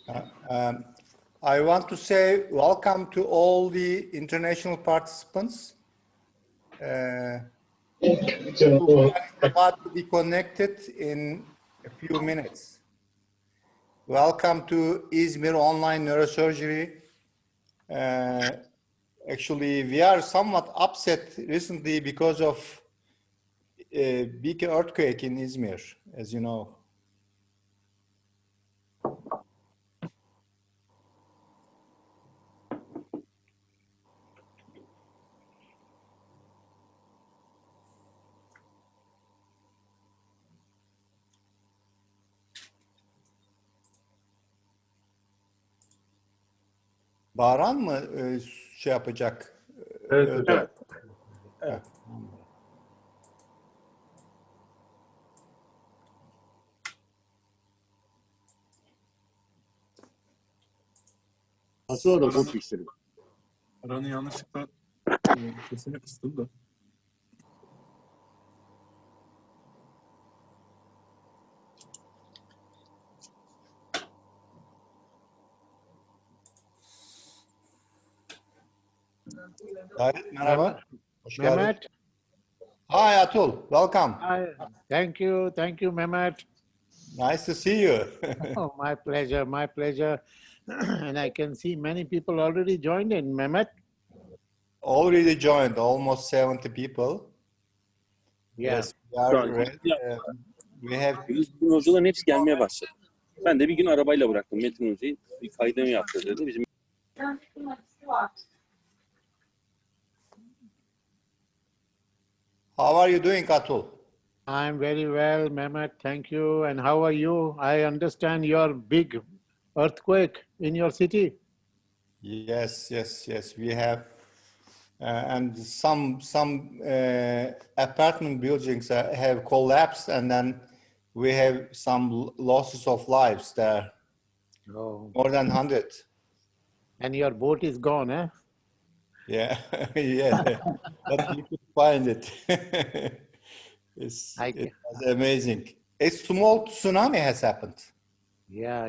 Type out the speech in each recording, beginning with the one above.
I want to say welcome to all the international participants who are about to be connected in a few minutes. Welcome to İzmir Online Neurosurgery. Actually, we are somewhat upset recently because of a big earthquake in İzmir, as you know. Bağıran mı şey yapacak? Evet hocam. Evet. Nasıl orada bu fixleri? Aranın yanlışlıkla sesini kıstım da. Gayet merhaba. Hoş geldin. Mehmet. Hi Atul, welcome. Hi. Thank you, Mehmet. Nice to see you. Oh, my pleasure, my pleasure. And I can see many people already joined in, Mehmet. Already joined, almost 70 people. Yeah. Yes, we are ready. We have. Bugün hocaların hepsi gelmeye başladı. Ben de bir gün arabayla bıraktım Metin Hoca'yı. Bir kaydını yaptı dedi. Bizim How are you doing, Atul? I'm very well, Mehmet. Thank you. And how are you? I understand your big earthquake in your city. Yes. We have, and some apartment buildings have collapsed, and then we have some losses of lives there. Oh. More than 100. And your boat is gone, eh? Yeah, yeah. But you could find it. It was amazing. A small tsunami has happened. Yeah.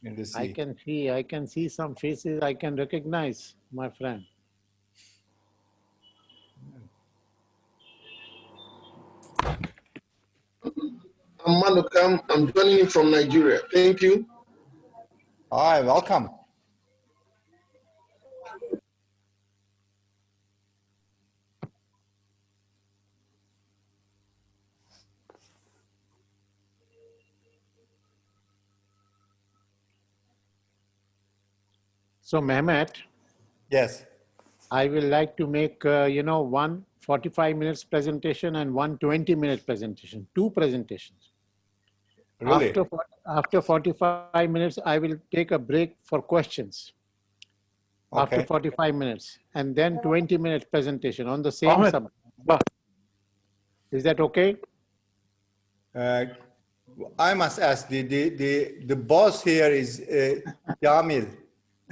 In the sea. I can see some faces I can recognize, my friend. I'm Manukam. I'm joining you from Nigeria. Thank you. Hi, welcome. So, Mehmet. Yes. I will like to make, one 45 minutes presentation and one 20-minute presentation, two presentations. Really? After 45 minutes, I will take a break for questions. Okay. After 45 minutes, and then 20-minute presentation on the same subject. Is that okay? I must ask, the boss here is Kamil.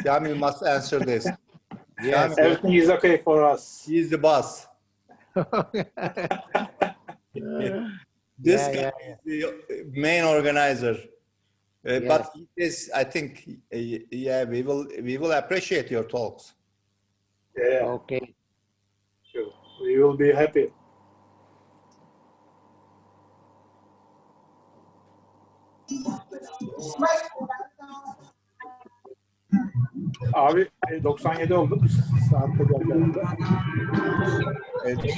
Kamil must answer this. Yes. Everything is okay for us. He's the boss. This guy is the main organizer. But he is, I think, yeah, we will appreciate your talks. Yeah. Okay. Sure. We will be happy. Abi 97 oldu. Saatte geldi.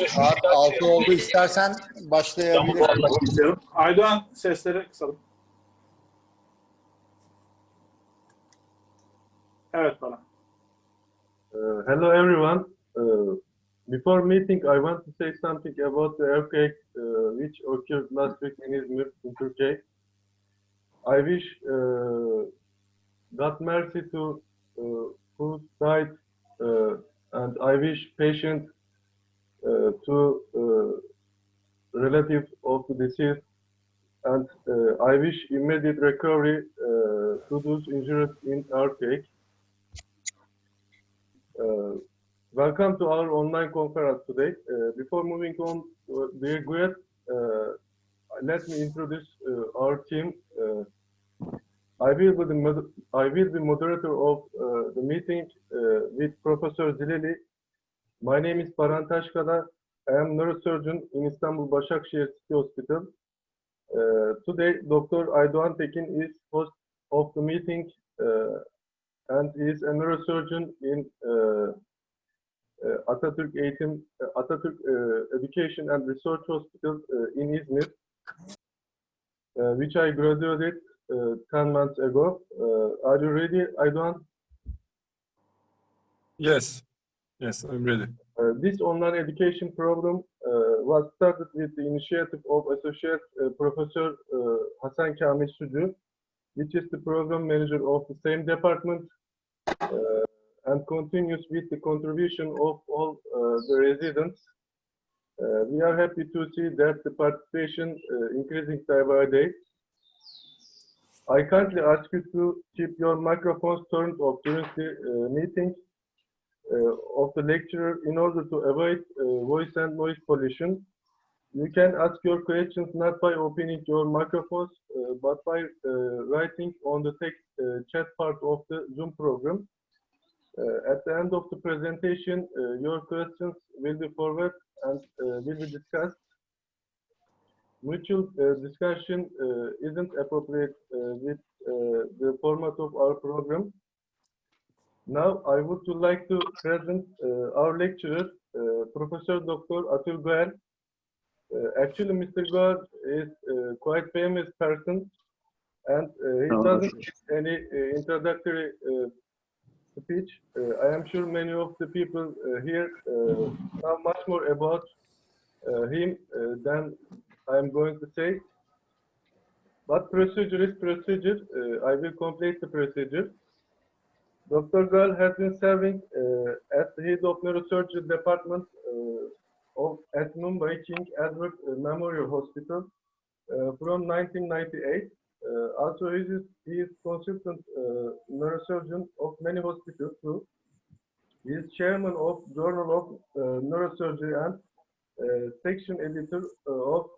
Saat 6 oldu. İstersen başlayabiliriz. Aydoğan sesleri kısalım. Evet bana. Hello everyone. Before meeting, I want to say something about the earthquake which occurred last week in İzmir, in Turkey. I wish God mercy to who died, and I wish patient to relatives of the deceased, and I wish immediate recovery to those injured in earthquake. Welcome to our online conference today. Before moving on, dear Goel, let me introduce our team. I will be moderator of the meeting with Professor Zileli. My name is Baran Taşkala. I am neurosurgeon in Istanbul Başakşehir City Hospital. Today, Dr. Aydoğan Tekin is host of the meeting and is a neurosurgeon in Atatürk Education and Research Hospital in İzmir, which I graduated 10 months ago. Are you ready, Aydoğan? Yes, yes, I'm ready. This online education program was started with the initiative of Associate Professor Hasan Kamil Sucu, which is the program manager of the same department, and continues with the contribution of all the residents. We are happy to see that the participation increasing day by day. I kindly ask you to keep your microphones turned off during the meeting of the lecturer in order to avoid voice and noise pollution. You can ask your questions not by opening your microphones, but by writing on the text chat part of the Zoom program. At the end of the presentation, your questions will be forwarded and will be discussed. Mutual discussion isn't appropriate with the format of our program. Now, I would like to present our lecturer, Professor Dr. Atul Goel. Actually, Mr. Goel is a quite famous person, and he doesn't give any introductory speech. I am sure many of the people here know much more about him than I am going to say. But procedure is procedure. I will complete the procedure. Dr. Goel has been serving as the head of Neurosurgery Department at Mumbai King Edward Memorial Hospital from 1998. Also, he is consultant neurosurgeon of many hospitals too. He is chairman of Journal of Neurosurgery and section editor of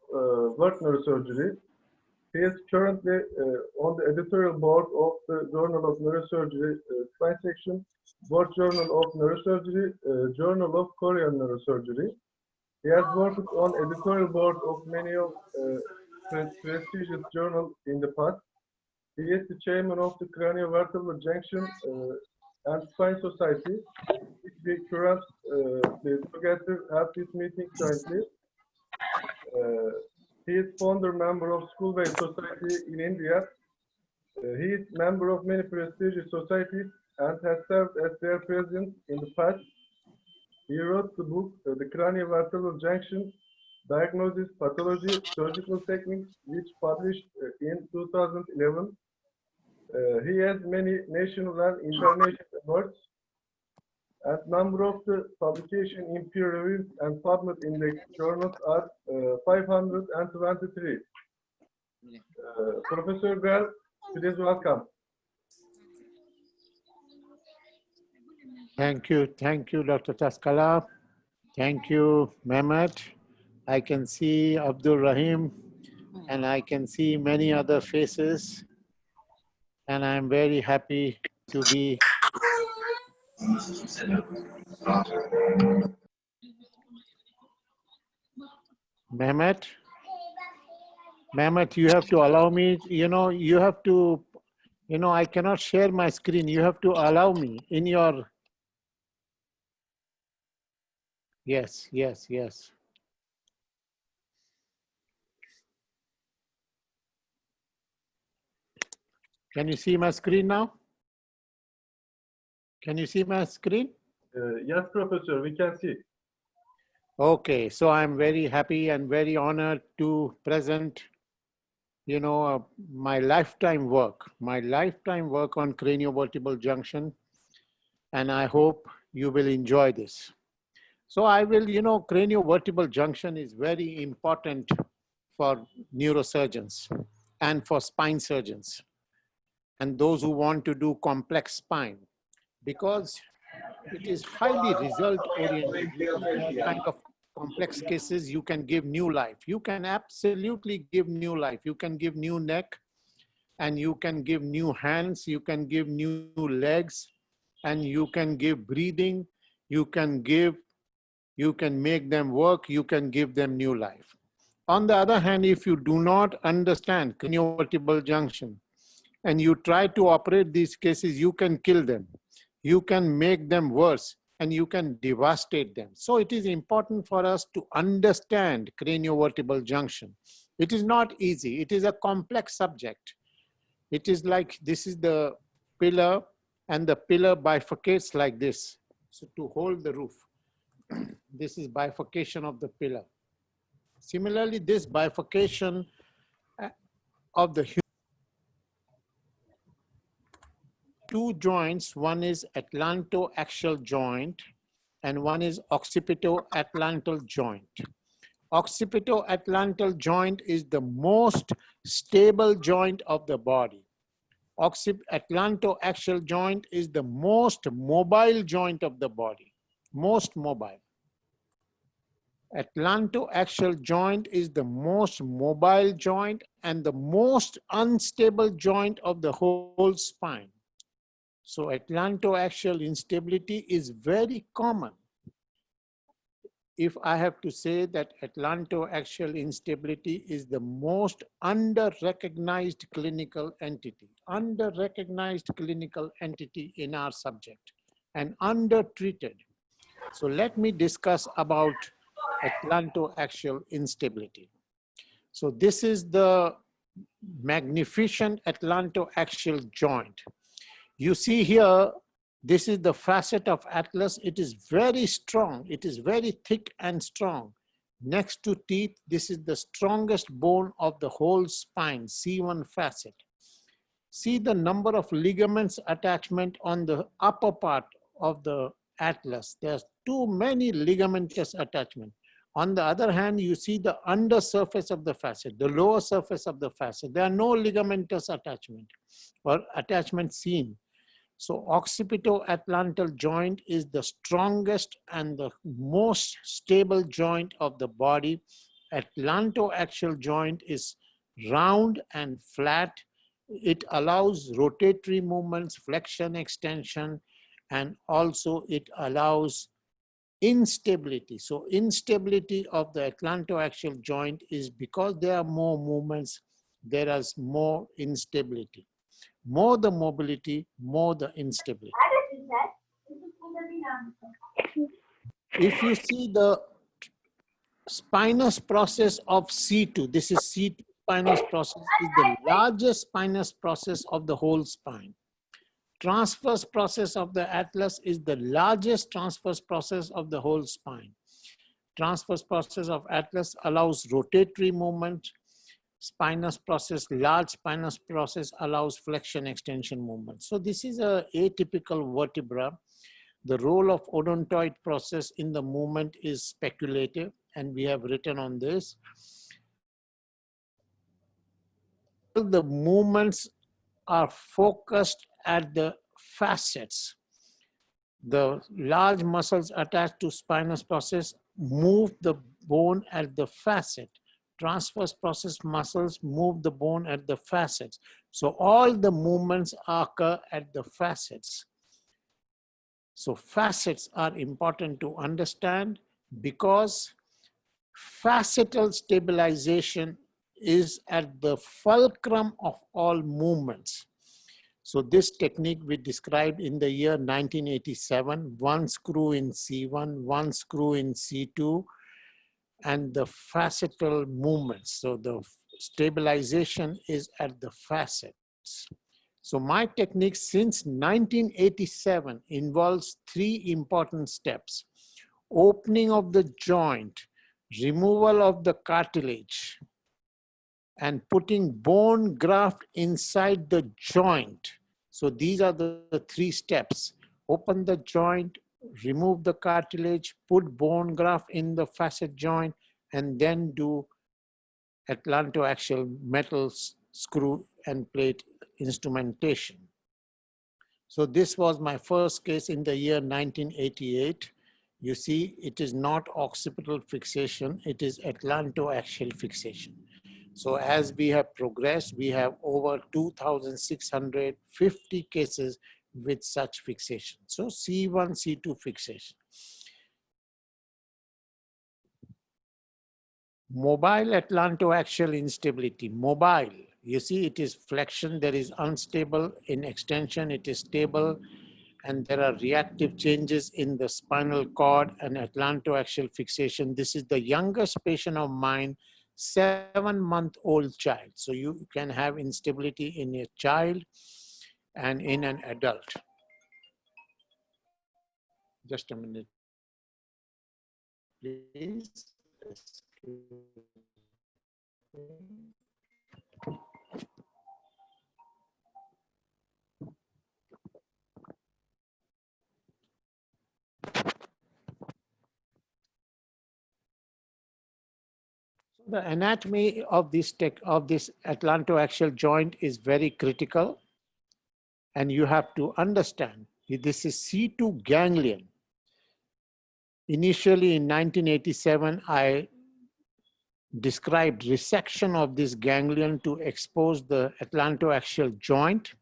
World Neurosurgery. He is currently on the editorial board of the Journal of Neurosurgery Spine Section, Board Journal of Neurosurgery, Journal of Korean Neurosurgery. He has worked on editorial board of many of prestigious journals in the past. He is the chairman of the Craniovertible Junction and Spine Society, which we currently together have this meeting jointly. He is founder member of Schoolway Society in India. He is member of many prestigious societies and has served as their president in the past. He wrote the book, The Craniovertible Junction, Diagnosis, Pathology, Surgical Techniques, which published in 2011. He has many national and international awards, and number of the publication in peer-reviewed and PubMed index journals are 523. Professor Goel, please welcome. Thank you, Dr. Taskala. Thank you, Mehmet. I can see Abdul Rahim, and I can see many other faces, and I'm very happy to be Mehmet, you have to allow me, you have to, I cannot share my screen. You have to allow me in your, yes. Can you see my screen now? Can you see my screen? Yes, Professor, we can see. Okay, so I'm very happy and very honored to present, my lifetime work on craniovertebral junction, and I hope you will enjoy this. So I will, craniovertebral junction is very important for neurosurgeons and for spine surgeons and those who want to do complex spine, because it is highly result-oriented. Kind of complex cases, you can give new life. You can absolutely give new life. You can give new neck and you can give new hands, you can give new legs, and you can give breathing, you can make them work, you can give them new life. On the other hand, if you do not understand craniovertebral junction and you try to operate these cases, you can kill them, you can make them worse, and you can devastate them. So it is important for us to understand craniovertebral junction. It is not easy, it is a complex subject. It is like, this is the pillar, and the pillar bifurcates like this. So to hold the roof, this is bifurcation of the pillar. Similarly, this bifurcation of the two joints, one is atlanto-axial joint and one is occipito-atlantal joint. Occipito-atlantal joint is the most stable joint of the body. Atlanto-axial joint is the most mobile joint of the body, most mobile. Atlanto-axial joint is the most mobile joint and the most unstable joint of the whole spine. So atlanto-axial instability is very common. If I have to say that atlanto-axial instability is the most under-recognized clinical entity in our subject and under-treated. So let me discuss about atlanto-axial instability. So this is the magnificent atlanto-axial joint. You see here, this is the facet of atlas. It is very strong. It is very thick and strong. Next to teeth, this is the strongest bone of the whole spine, C1 facet. See the number of ligaments attachment on the upper part of the atlas. There's too many ligamentous attachment. On the other hand, you see the undersurface of the facet, the lower surface of the facet. There are no ligamentous attachment or attachment seen. So occipito-atlantal joint is the strongest and the most stable joint of the body. Atlanto-axial joint is round and flat. It allows rotatory movements, flexion, extension, and also it allows instability. So instability of the atlanto-axial joint is because there are more movements, there is more instability. More the mobility, more the instability. If you see the spinous process of C2, this is C2 spinous process, is the largest spinous process of the whole spine. Transverse process of the atlas is the largest transverse process of the whole spine. Transverse process of atlas allows rotatory movement. Spinous process, large spinous process allows flexion extension movement. So this is a atypical vertebra. The role of odontoid process in the movement is speculative, and we have written on this. The movements are focused at the facets. The large muscles attached to spinous process move the bone at the facet. Transverse process muscles move the bone at the facets. So all the movements occur at the facets. So facets are important to understand because facetal stabilization is at the fulcrum of all movements. So this technique we described in the year 1987, one screw in C1, one screw in C2, and the facetal movements. So the stabilization is at the facets. So my technique since 1987 involves three important steps: opening of the joint, removal of the cartilage, and putting bone graft inside the joint. So these are the three steps: open the joint, remove the cartilage, put bone graft in the facet joint, and then do atlanto-axial metal screw and plate instrumentation. So this was my first case in the year 1988. You see, it is not occipital fixation, it is atlanto-axial fixation. So as we have progressed, we have over 2,650 cases with such fixation. So C1-C2 fixation. Mobile atlantoaxial instability. Mobile, you see it is flexion, there is unstable. In extension, it is stable. And there are reactive changes in the spinal cord and atlantoaxial fixation. This is the youngest patient of mine, 7-month-old child. So you can have instability in a child and in an adult. Just a minute, please. The anatomy of this atlantoaxial joint is very critical, and you have to understand this is C2 ganglion. Initially in 1987, I described resection of this ganglion to expose the atlantoaxial joint.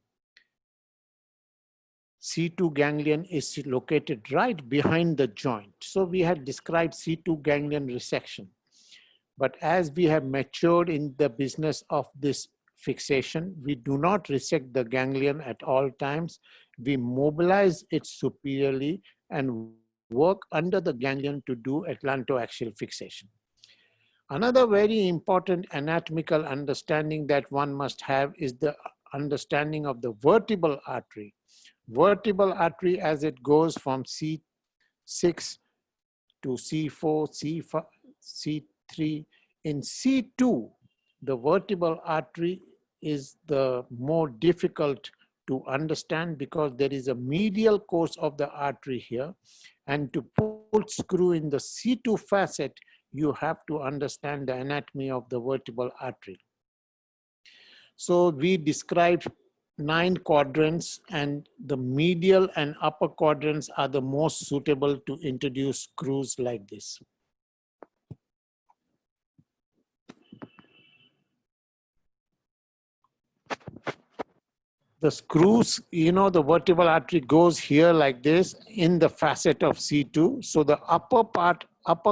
C2 ganglion is located right behind the joint. So we had described C2 ganglion resection. But as we have matured in the business of this fixation, we do not resect the ganglion at all times. We mobilize it superiorly and work under the ganglion to do atlantoaxial fixation. Another very important anatomical understanding that one must have is the understanding of the vertebral artery. Vertebral artery, as it goes from C6 to C4, C5, C3. In C2, the vertebral artery is the more difficult to understand because there is a medial course of the artery here. And to put screw in the C2 facet, you have to understand the anatomy of the vertebral artery. So we described 9 quadrants, and the medial and upper quadrants are the most suitable to introduce screws like this. The screws, you know, the vertebral artery goes here like this in the facet of C2. So the upper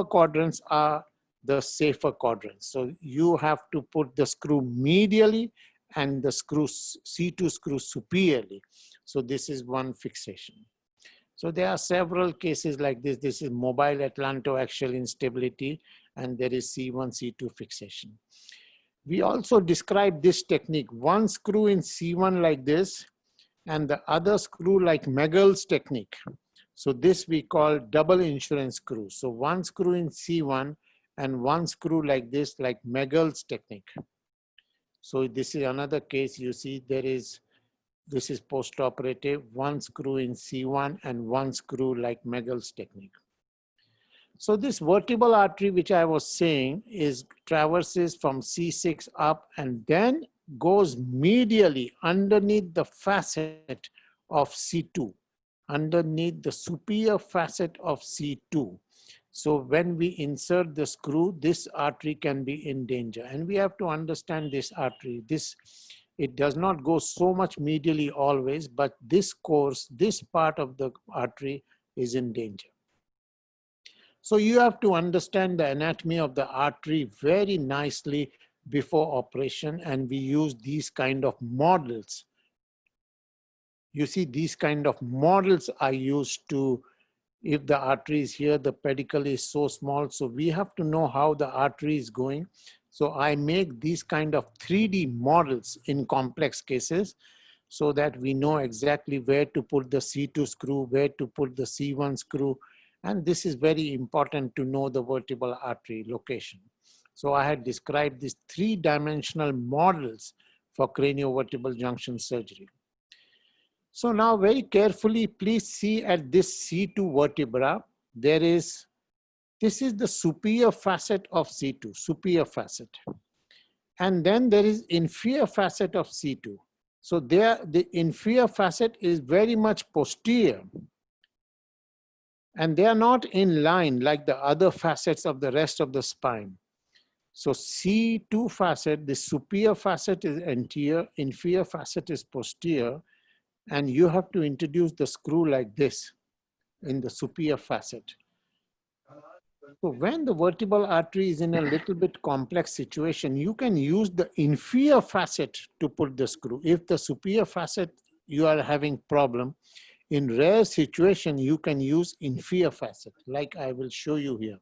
quadrants are the safer quadrants. So you have to put the screw medially and the C2 screw superiorly. So this is one fixation. So there are several cases like this. This is mobile atlantoaxial instability, and there is C1-C2 fixation. We also describe this technique, one screw in C1 like this, and the other screw like Megal's technique. So this we call double insurance screw. So one screw in C1 and one screw like this, like Megal's technique. So this is another case. You see this is post-operative, one screw in C1 and one screw like Megal's technique. So this vertebral artery, which I was saying, traverses from C6 up and then goes medially underneath the facet of C2, underneath the superior facet of C2. So when we insert the screw, this artery can be in danger. And we have to understand this artery. It does not go so much medially always, but this part of the artery is in danger. So you have to understand the anatomy of the artery very nicely before operation, and we use these kind of models. You see, these kind of models are used to, if the artery is here, the pedicle is so small, so we have to know how the artery is going. So I make these kind of 3D models in complex cases so that we know exactly where to put the C2 screw, where to put the C1 screw. And this is very important to know the vertebral artery location. So I had described these 3-dimensional models for craniovertebral junction surgery. So now very carefully, please see at this C2 vertebra, this is the superior facet of C2, superior facet. And then there is inferior facet of C2. So there, the inferior facet is very much posterior. And they are not in line like the other facets of the rest of the spine. So C2 facet, the superior facet is anterior, inferior facet is posterior, and you have to introduce the screw like this in the superior facet. So when the vertebral artery is in a little bit complex situation, you can use the inferior facet to put the screw. If the superior facet, you are having problem, in rare situation, you can use inferior facet, like I will show you here.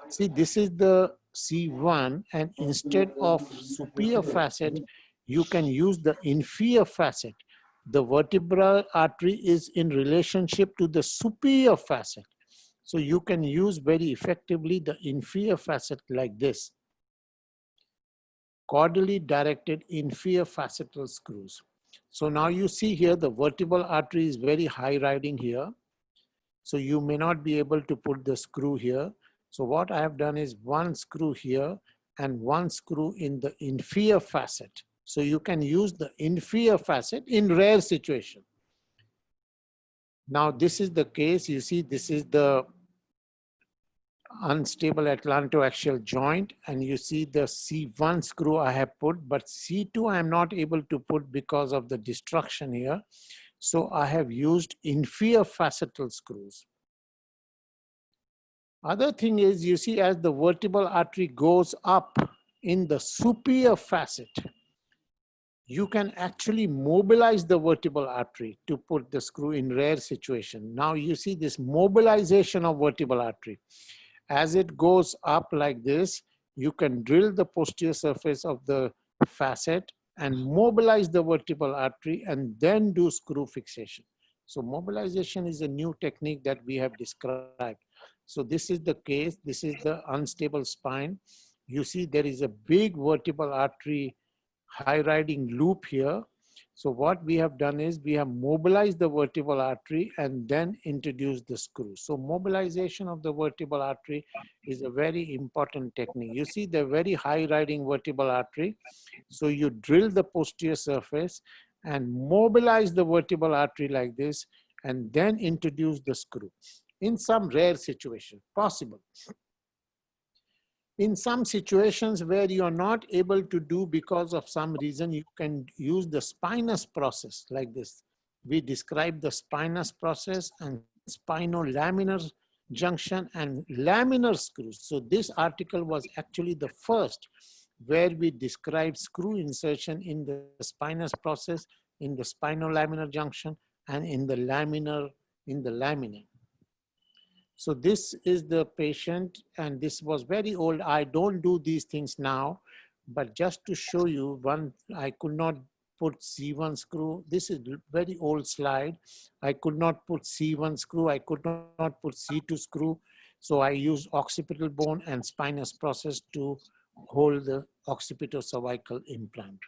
See, this is the C1, and instead of superior facet, you can use the inferior facet. The vertebral artery is in relationship to the superior facet. So you can use very effectively the inferior facet like this. Caudally directed inferior facetal screws. So now you see here the vertebral artery is very high riding here. So you may not be able to put the screw here. So what I have done is one screw here and one screw in the inferior facet. So you can use the inferior facet in rare situation. Now this is the case, you see this is the unstable atlantoaxial joint, and you see the C1 screw I have put, but C2 I am not able to put because of the destruction here. So I have used inferior facetal screws. Other thing is, you see, as the vertebral artery goes up in the superior facet, you can actually mobilize the vertebral artery to put the screw in rare situation. Now you see this mobilization of vertebral artery. As it goes up like this, you can drill the posterior surface of the facet and mobilize the vertebral artery and then do screw fixation. So mobilization is a new technique that we have described. So this is the case, this is the unstable spine. You see there is a big vertebral artery high riding loop here. So what we have done is we have mobilized the vertebral artery and then introduced the screw. So mobilization of the vertebral artery is a very important technique. You see the very high riding vertebral artery. So you drill the posterior surface and mobilize the vertebral artery like this and then introduce the screw. In some rare situation, possible. In some situations where you are not able to do because of some reason, you can use the spinous process like this. We describe the spinous process and spinolaminar junction and laminar screws. So this article was actually the first where we describe screw insertion in the spinous process, in the spinolaminar junction, and in the lamina. So this is the patient, and this was very old. I don't do these things now, but just to show you, one, I could not put C1 screw. This is very old slide. I could not put C1 screw. I could not put C2 screw. So I used occipital bone and spinous process to hold the occipitocervical implant.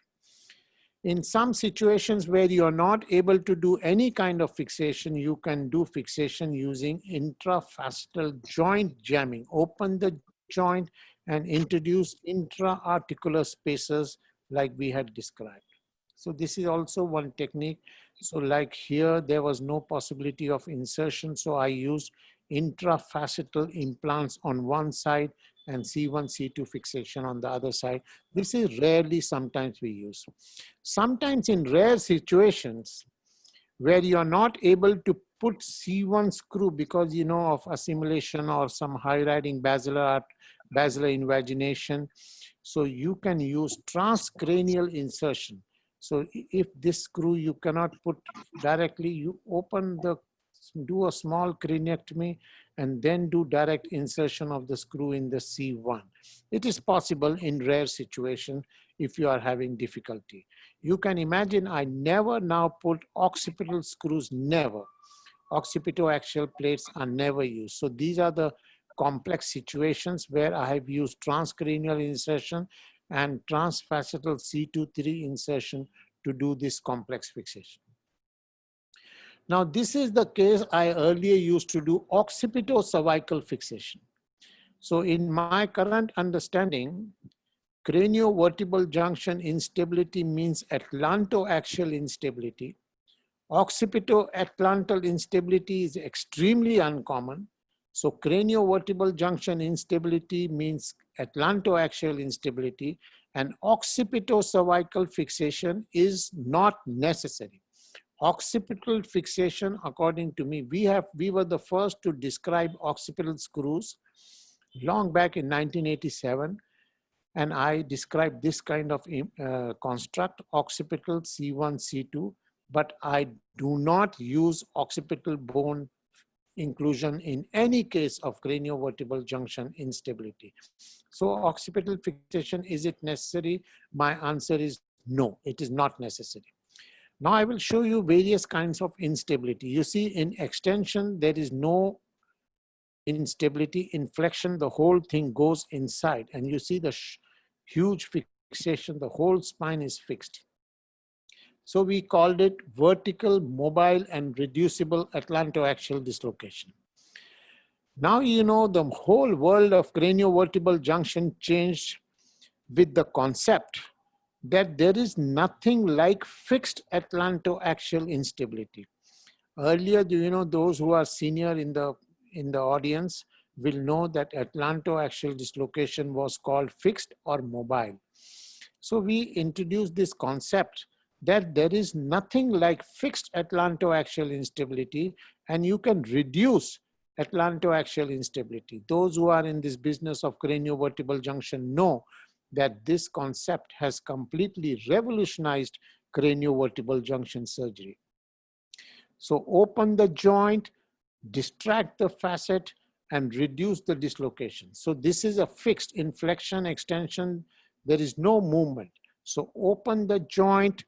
In some situations where you are not able to do any kind of fixation, you can do fixation using intrafacetal joint jamming. Open the joint and introduce intra-articular spacers like we had described. So this is also one technique. So like here, there was no possibility of insertion. So I used intrafacetal implants on one side and C1-C2 fixation on the other side. This is rarely sometimes we use. Sometimes in rare situations where you are not able to put C1 screw because you know of assimilation or some high riding basilar invagination, so you can use transcranial insertion. So if this screw you cannot put directly, you do a small craniectomy and then do direct insertion of the screw in the C1. It is possible in rare situation if you are having difficulty. You can imagine I never now put occipital screws, never. Occipitoaxial plates are never used. So these are the complex situations where I have used transcranial insertion and transfacetal C2-3 insertion to do this complex fixation. Now, this is the case I earlier used to do occipitocervical fixation. So in my current understanding, craniovertebral junction instability means atlantoaxial instability. Occipito-atlantal instability is extremely uncommon. So craniovertebral junction instability means atlantoaxial instability, and occipitocervical fixation is not necessary. Occipital fixation, according to me, we were the first to describe occipital screws long back in 1987. And I described this kind of construct, occipital C1-C2, but I do not use occipital bone inclusion in any case of craniovertebral junction instability. So occipital fixation, is it necessary? My answer is no, it is not necessary. Now I will show you various kinds of instability. You see, in extension, there is no instability. In flexion, the whole thing goes inside, and you see the huge fixation, the whole spine is fixed. So we called it vertical, mobile, and reducible atlantoaxial dislocation. Now you know the whole world of craniovertebral junction changed with the concept that there is nothing like fixed atlantoaxial instability. Earlier, do you know, those who are senior in the audience will know that atlantoaxial dislocation was called fixed or mobile. So we introduced this concept that there is nothing like fixed atlantoaxial instability, and you can reduce atlantoaxial instability. Those who are in this business of craniovertebral junction know that this concept has completely revolutionized craniovertebral junction surgery. So open the joint, distract the facet, and reduce the dislocation. So this is a fixed inflection extension. There is no movement. So open the joint,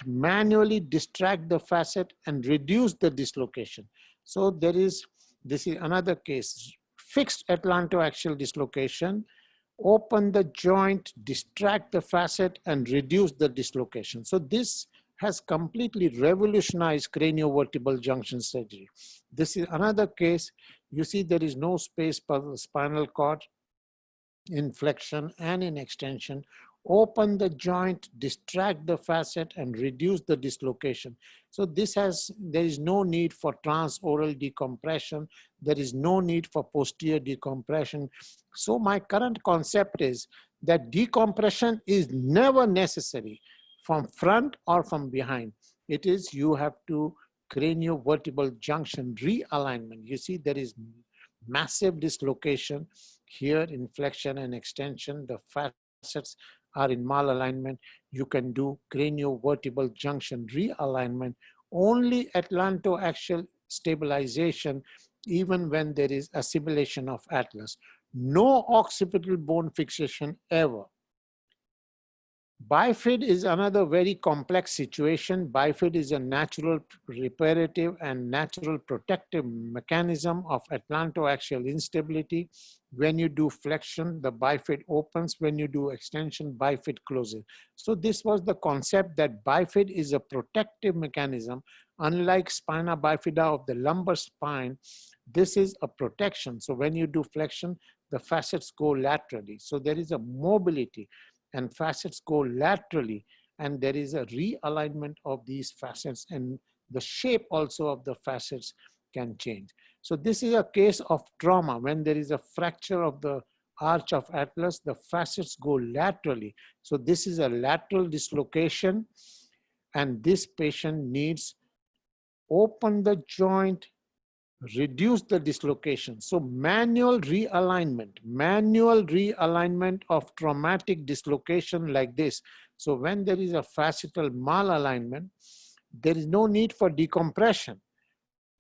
manually distract the facet, and reduce the dislocation. So this is another case, fixed atlantoaxial dislocation. Open the joint, distract the facet, and reduce the dislocation. So this has completely revolutionized craniovertebral junction surgery. This is another case. You see there is no space per the spinal cord in flexion and in extension. Open the joint, distract the facet, and reduce the dislocation. So there is no need for transoral decompression. There is no need for posterior decompression. So my current concept is that decompression is never necessary from front or from behind. It is you have to craniovertebral junction realignment. You see there is massive dislocation here in flexion and extension. The facets are in malalignment. You can do craniovertebral junction realignment, only atlantoaxial stabilization, even when there is assimilation of atlas. No occipital bone fixation ever. Bifid is another very complex situation. Bifid is a natural reparative and natural protective mechanism of atlantoaxial instability. When you do flexion, the bifid opens. When you do extension, bifid closes. So this was the concept that bifid is a protective mechanism. Unlike spina bifida of the lumbar spine, this is a protection. So when you do flexion, the facets go laterally. So there is a mobility, and facets go laterally, and there is a realignment of these facets, and the shape also of the facets can change. So this is a case of trauma. When there is a fracture of the arch of atlas, the facets go laterally. So this is a lateral dislocation, and this patient needs open the joint, reduce the dislocation. So manual realignment of traumatic dislocation like this. So when there is a facetal malalignment, there is no need for decompression.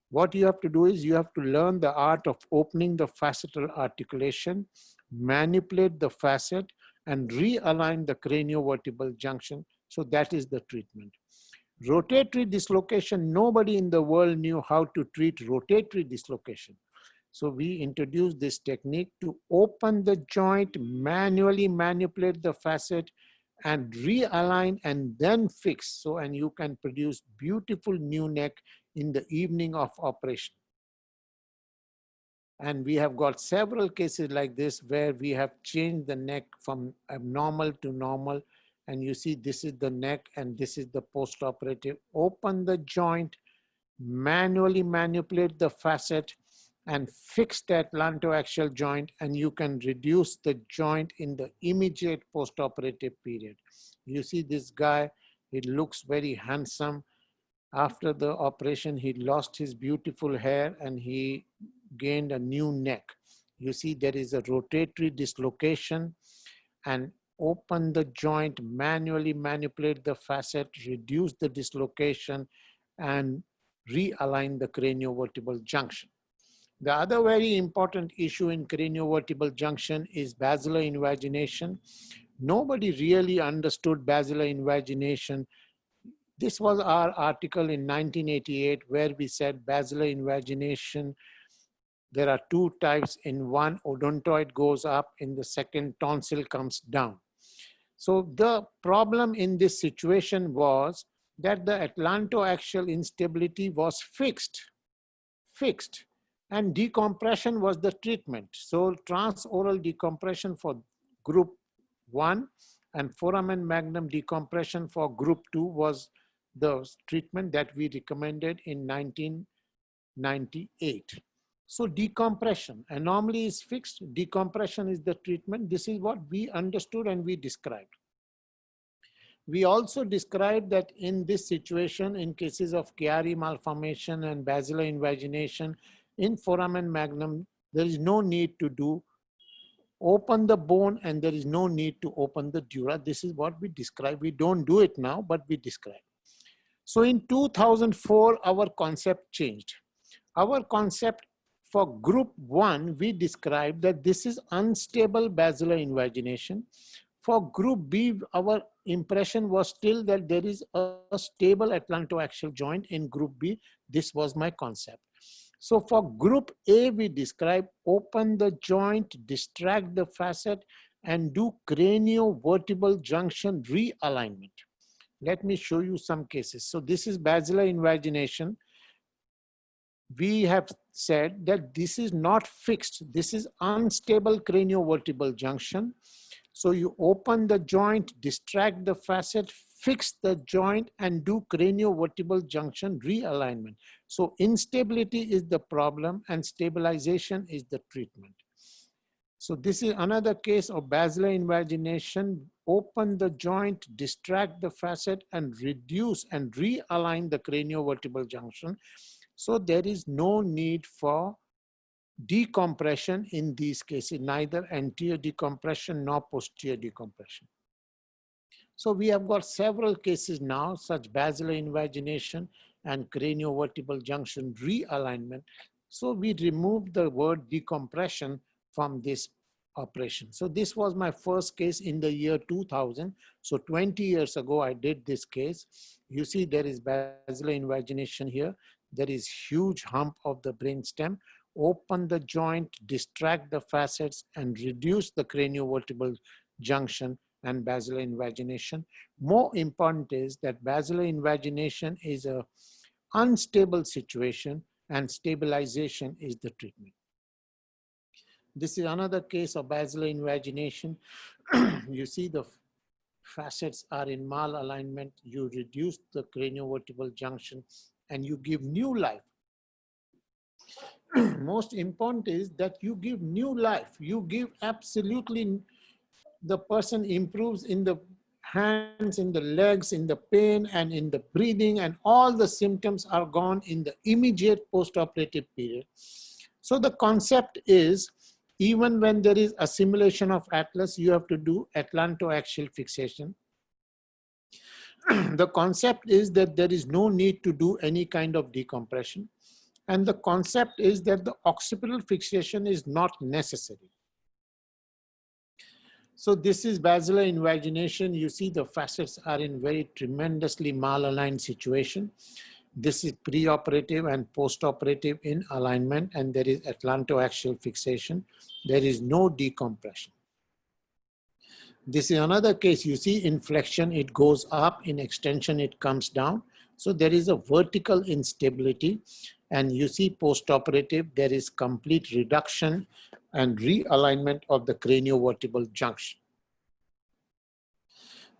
What you have to do is you have to learn the art of opening the facetal articulation, manipulate the facet, and realign the craniovertebral junction. So that is the treatment. Rotatory dislocation, nobody in the world knew how to treat rotatory dislocation. So we introduced this technique to open the joint, manually manipulate the facet, and realign and then fix. So, and you can produce beautiful new neck in the evening of operation. And we have got several cases like this where we have changed the neck from abnormal to normal. And you see, this is the neck and this is the postoperative. Open the joint, manually manipulate the facet, and fix the atlantoaxial joint, and you can reduce the joint in the immediate postoperative period. You see this guy, he looks very handsome. After the operation, he lost his beautiful hair and he gained a new neck. You see there is a rotatory dislocation, and open the joint, manually manipulate the facet, reduce the dislocation, and realign the craniovertebral junction. The other very important issue in craniovertebral junction is basilar invagination. Nobody really understood basilar invagination. This was our article in 1988 where we said basilar invagination, there are two types. In one, odontoid goes up, in the second, tonsil comes down. So the problem in this situation was that the atlantoaxial instability was fixed, and decompression was the treatment. So transoral decompression for group 1 and foramen magnum decompression for group 2 was the treatment that we recommended in 1998. So decompression, anomaly is fixed, decompression is the treatment. This is what we understood and we described. We also described that in this situation, in cases of Chiari malformation and basilar invagination, in foramen magnum, there is no need to open the bone and there is no need to open the dura. This is what we described. We don't do it now, but we describe. So in 2004, our concept changed. Our concept for group 1, we described that this is unstable basilar invagination. For group B, our impression was still that there is a stable atlantoaxial joint in group B. This was my concept. So for group A, we describe open the joint, distract the facet, and do craniovertebral junction realignment. Let me show you some cases. So this is basilar invagination. We have said that this is not fixed. This is unstable craniovertebral junction. So you open the joint, distract the facet, fix the joint, and do craniovertebral junction realignment. So instability is the problem and stabilization is the treatment. So this is another case of basilar invagination. Open the joint, distract the facet, and reduce and realign the craniovertebral junction. So there is no need for decompression in these cases, neither anterior decompression nor posterior decompression. So we have got several cases now, such basilar invagination and craniovertebral junction realignment. So we removed the word decompression from this operation. So this was my first case in the year 2000. So 20 years ago, I did this case. You see there is basilar invagination here. There is huge hump of the brainstem. Open the joint, distract the facets, and reduce the craniovertebral junction and basilar invagination. More important is that basilar invagination is an unstable situation and stabilization is the treatment. This is another case of basilar invagination. You see the facets are in malalignment. You reduce the craniovertebral junction and you give new life. Most important is that you give new life. You give absolutely, the person improves in the hands, in the legs, in the pain, and in the breathing, and all the symptoms are gone in the immediate postoperative period. So the concept is, even when there is assimilation of atlas, you have to do atlantoaxial fixation. The concept is that there is no need to do any kind of decompression. And the concept is that the occipital fixation is not necessary. So this is basilar invagination. You see the facets are in very tremendously malaligned situation. This is preoperative and postoperative in alignment, and there is atlantoaxial fixation. There is no decompression. This is another case. You see in flexion, it goes up. In extension, it comes down. So there is a vertical instability. And you see postoperative, there is complete reduction and realignment of the craniovertebral junction.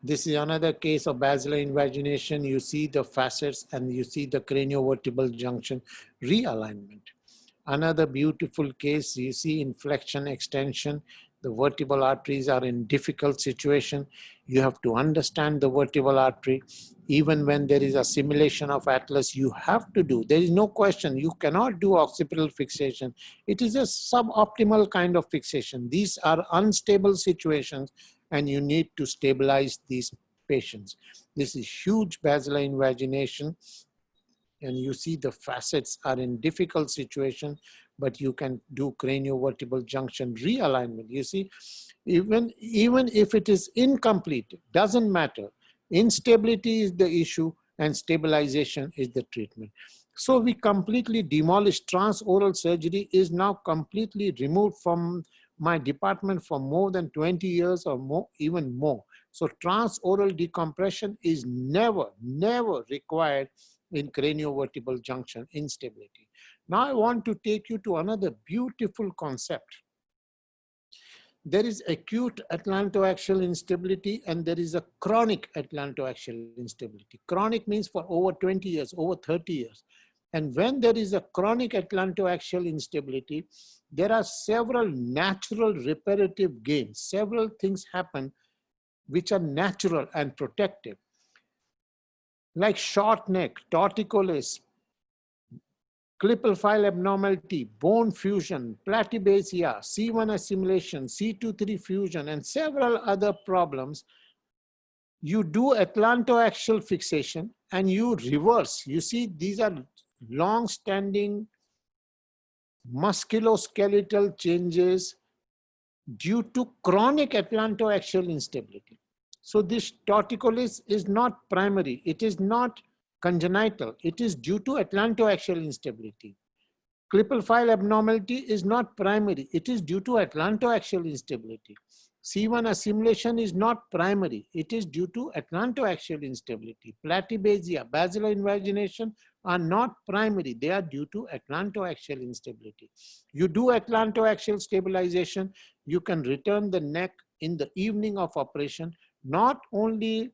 This is another case of basilar invagination. You see the facets and you see the craniovertebral junction realignment. Another beautiful case, you see in flexion extension, the vertebral arteries are in difficult situation. You have to understand the vertebral artery. Even when there is a simulation of atlas, you have to do. There is no question. You cannot do occipital fixation. It is a suboptimal kind of fixation. These are unstable situations, and you need to stabilize these patients. This is huge basilar invagination. And you see the facets are in difficult situation, but you can do craniovertebral junction realignment. You see, even if it is incomplete, doesn't matter. Instability is the issue and stabilization is the treatment. So we completely demolished. Transoral surgery is now completely removed from my department for more than 20 years or more, even more. So transoral decompression is never required in craniovertebral junction instability. Now I want to take you to another beautiful concept. There is acute atlantoaxial instability and there is a chronic atlantoaxial instability. Chronic means for over 20 years, over 30 years. And when there is a chronic atlantoaxial instability, there are several natural reparative gains. Several things happen which are natural and protective, like short neck, torticollis, clipal file abnormality, bone fusion, platybasia, C1 assimilation, C2-3 fusion, and several other problems. You do atlantoaxial fixation and you reverse. You see, these are long-standing musculoskeletal changes due to chronic atlantoaxial instability. So this torticollis is not primary. It is not congenital. It is due to atlantoaxial instability. Clipal file abnormality is not primary. It is due to atlantoaxial instability. C1 assimilation is not primary. It is due to atlantoaxial instability. Platybasia, basilar invagination are not primary. They are due to atlantoaxial instability. You do atlantoaxial stabilization, you can return the neck in the evening of operation. Not only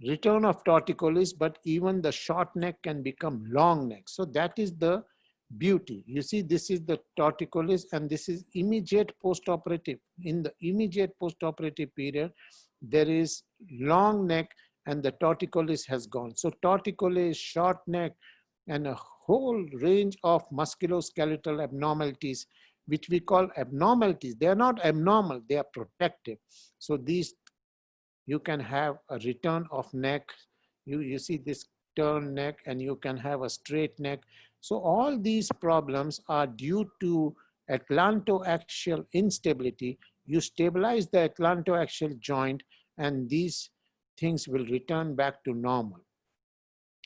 return of torticollis, but even the short neck can become long neck. So that is the beauty. You see, this is the torticollis and this is immediate postoperative. In the immediate postoperative period, there is long neck and the torticollis has gone. So torticollis, short neck, and a whole range of musculoskeletal abnormalities, which we call abnormalities. They are not abnormal, they are protective. So these, you can have a return of neck. You see this turn neck and you can have a straight neck. So all these problems are due to atlantoaxial instability. You stabilize the atlantoaxial joint and these things will return back to normal.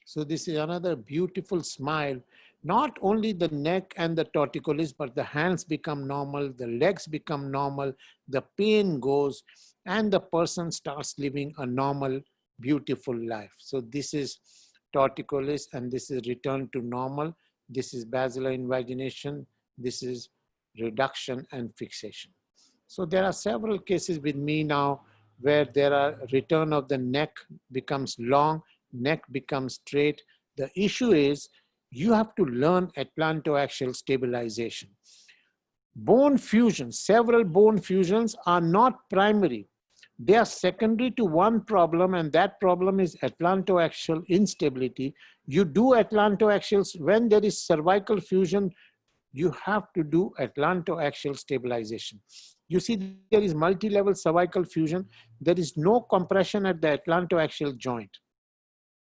So this is another beautiful smile. Not only the neck and the torticollis, but the hands become normal, the legs become normal, the pain goes, and the person starts living a normal, beautiful life. So this is torticollis and this is return to normal. This is basilar invagination. This is reduction and fixation. So there are several cases with me now where there are return of the neck becomes long, neck becomes straight. The issue is you have to learn atlantoaxial stabilization. Bone fusions, several bone fusions are not primary. They are secondary to one problem, and that problem is atlantoaxial instability. You do atlantoaxial, when there is cervical fusion, you have to do atlantoaxial stabilization. You see, there is multi-level cervical fusion. There is no compression at the atlantoaxial joint.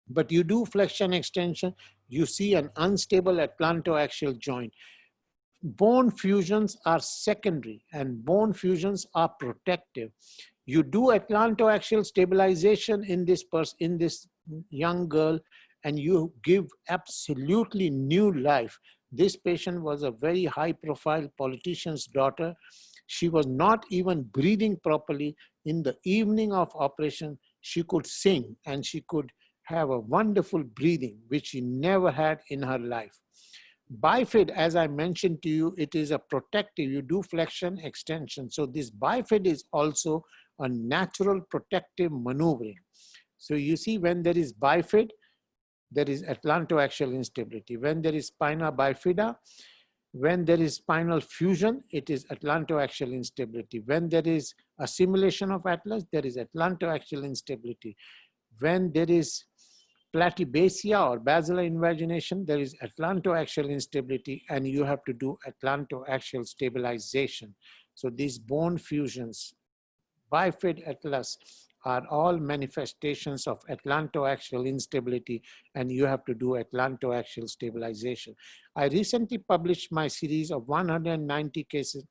But you do flexion extension, you see an unstable atlantoaxial joint. Bone fusions are secondary and bone fusions are protective. You do atlantoaxial stabilization in this person, in this young girl, and you give absolutely new life. This patient was a very high profile politician's daughter. She was not even breathing properly. In the evening of operation, she could sing and she could have a wonderful breathing, which she never had in her life. Bifid, as I mentioned to you, it is a protective, you do flexion extension. So this bifid is also a natural protective maneuvering. So you see, when there is bifid, there is atlantoaxial instability. When there is spina bifida, When there is spinal fusion, it is atlantoaxial instability. When there is assimilation of atlas, there is atlantoaxial instability. When there is platybasia or basilar invagination, there is atlantoaxial instability, and you have to do atlantoaxial stabilization. So these bone fusions, bifid atlas, are all manifestations of atlantoaxial instability, and you have to do atlantoaxial stabilization. I recently published my series of 190 cases,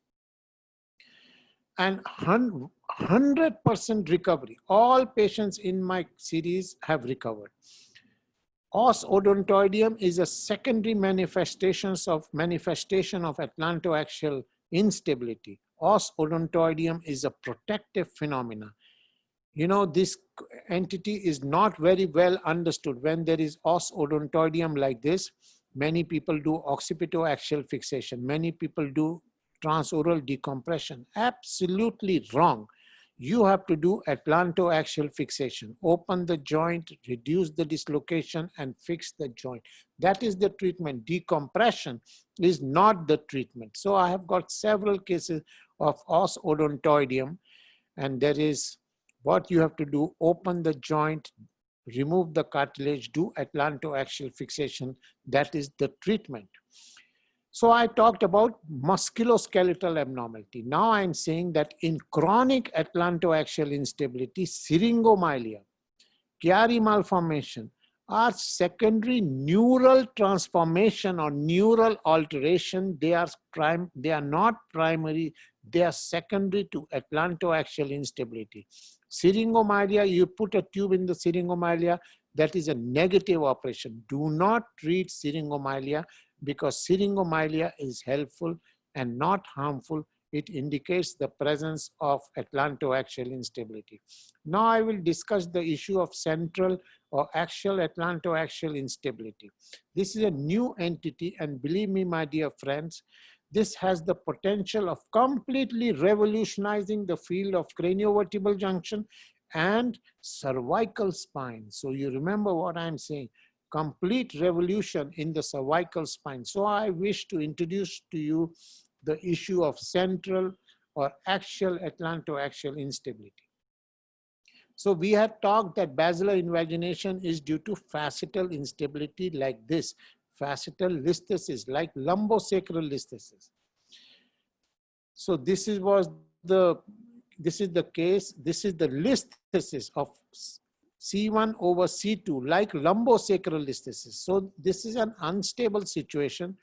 and 100% recovery. All patients in my series have recovered. Os odontoideum is a secondary manifestation of atlantoaxial instability. Os odontoideum is a protective phenomena. You know, this entity is not very well understood. When there is os odontoideum like this, many people do occipitoaxial fixation. Many people do transoral decompression. Absolutely wrong. You have to do atlantoaxial fixation. Open the joint, reduce the dislocation, and fix the joint. That is the treatment. Decompression is not the treatment. So I have got several cases of os odontoideum, and there is what you have to do: open the joint, remove the cartilage, do atlantoaxial fixation. That is the treatment. So I talked about musculoskeletal abnormality. Now I'm saying that in chronic atlantoaxial instability, syringomyelia, Chiari malformation are secondary neural transformation or neural alteration. They are not primary, they are secondary to atlantoaxial instability. Syringomyelia, you put a tube in the syringomyelia, that is a negative operation. Do not treat syringomyelia, because syringomyelia is helpful and not harmful. It indicates the presence of atlantoaxial instability. Now I will discuss the issue of central or axial atlantoaxial instability. This is a new entity, and believe me, my dear friends, this has the potential of completely revolutionizing the field of craniovertebral junction and cervical spine. So you remember what I'm saying. Complete revolution in the cervical spine. So I wish to introduce to you the issue of central or axial atlantoaxial instability. So we had talked that basilar invagination is due to facetal instability like this, facetal listhesis, like lumbosacral listhesis. So this is the case. This is the listhesis of C1/C2, like lumbosacral listhesis. So this is an unstable situation,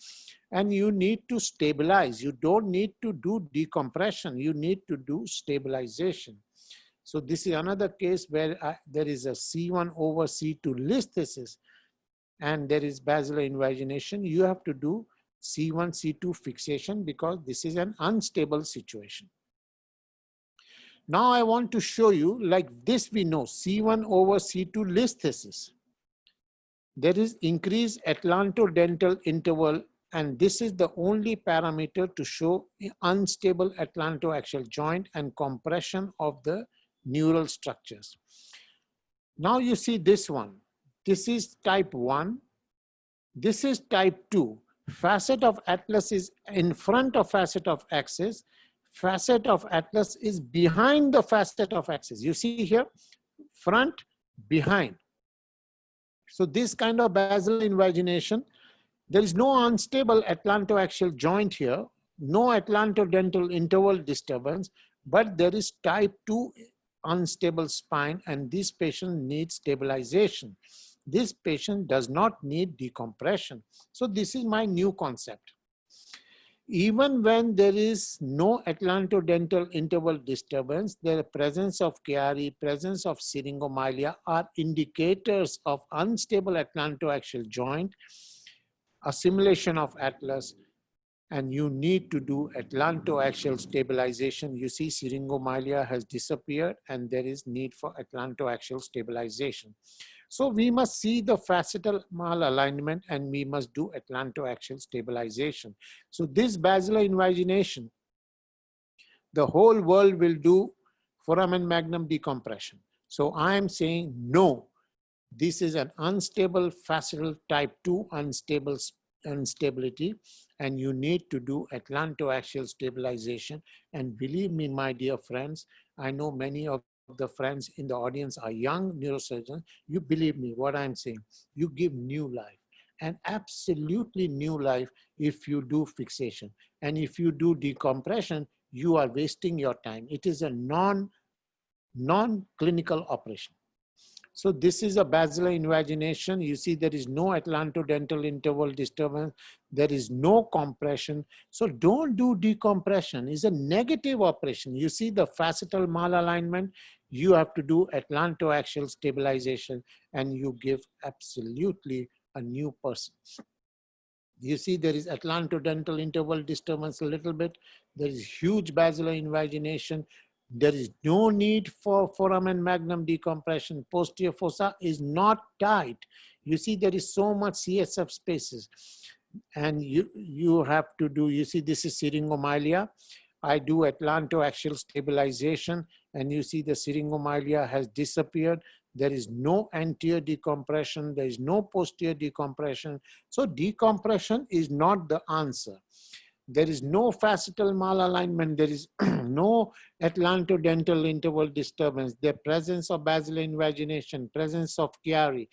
and you need to stabilize. You don't need to do decompression. You need to do stabilization. So this is another case where there is a C1/C2 listhesis, and there is basilar invagination. You have to do C1-C2 fixation because this is an unstable situation. Now I want to show you, like this we know, C1/C2 listhesis. There is increased atlantodental interval, and this is the only parameter to show unstable atlantoaxial joint and compression of the neural structures. Now you see this one. This is type 1. This is type 2. Facet of atlas is in front of facet of axis. Facet of atlas is behind the facet of axis. You see here, front, behind. So this kind of basilar invagination, there is no unstable atlantoaxial joint here, no atlantodental interval disturbance, but there is type 2 unstable spine, and this patient needs stabilization. This patient does not need decompression. So this is my new concept. Even when there is no atlantodental interval disturbance, the presence of Chiari, presence of syringomyelia are indicators of unstable atlantoaxial joint, assimilation of atlas, and you need to do atlantoaxial stabilization. You see syringomyelia has disappeared, and there is need for atlantoaxial stabilization. So we must see the facetal malalignment, and we must do atlantoaxial stabilization. So this basilar invagination, the whole world will do foramen magnum decompression. So I am saying no, this is an unstable facetal type 2 unstable instability, and you need to do atlantoaxial stabilization. And believe me, my dear friends, I know many of the friends in the audience are young neurosurgeons. You believe me what I'm saying. You give new life, and absolutely new life if you do fixation. And if you do decompression, you are wasting your time. It is a non-clinical operation. So this is a basilar invagination. You see there is no atlantodental interval disturbance. There is no compression. So don't do decompression. It's a negative operation. You see the facetal malalignment. You have to do atlantoaxial stabilization, and you give absolutely a new person. You see there is atlantodental interval disturbance a little bit. There is huge basilar invagination. There is no need for foramen magnum decompression. Posterior fossa is not tight. You see there is so much CSF spaces. And you have to do, you see this is syringomyelia. I do atlantoaxial stabilization, and you see the syringomyelia has disappeared. There is no anterior decompression. There is no posterior decompression. So decompression is not the answer. There is no facetal malalignment. There is no atlantodental interval disturbance. The presence of basilar invagination, presence of Chiari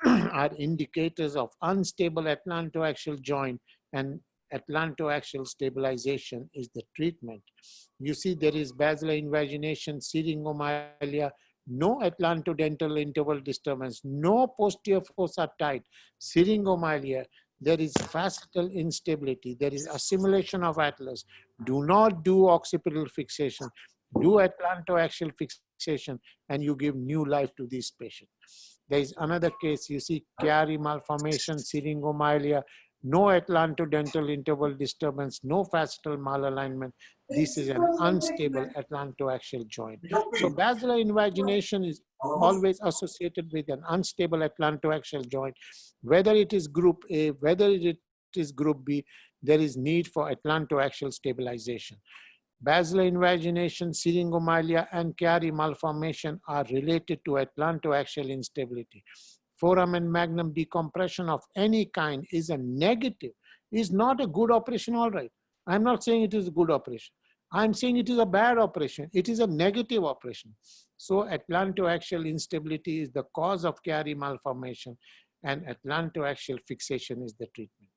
are indicators of unstable atlantoaxial joint, and atlantoaxial stabilization is the treatment. You see there is basilar invagination, syringomyelia, no atlantodental interval disturbance, no posterior fossa tight, syringomyelia. There is facetal instability. There is assimilation of atlas. Do not do occipital fixation. Do atlantoaxial fixation, and you give new life to these patients. There is another case. You see Chiari malformation, syringomyelia, no atlantodental interval disturbance, no facetal malalignment. This is an unstable atlantoaxial joint. So basilar invagination is always associated with an unstable atlantoaxial joint. Whether it is group A, whether it is group B, there is need for atlantoaxial stabilization. Basilar invagination, syringomyelia, and Chiari malformation are related to atlantoaxial instability. Foramen magnum decompression of any kind is a negative, is not a good operation, all right. I'm not saying it is a good operation. I'm saying it is a bad operation. It is a negative operation. So atlantoaxial instability is the cause of Chiari malformation, and atlantoaxial fixation is the treatment.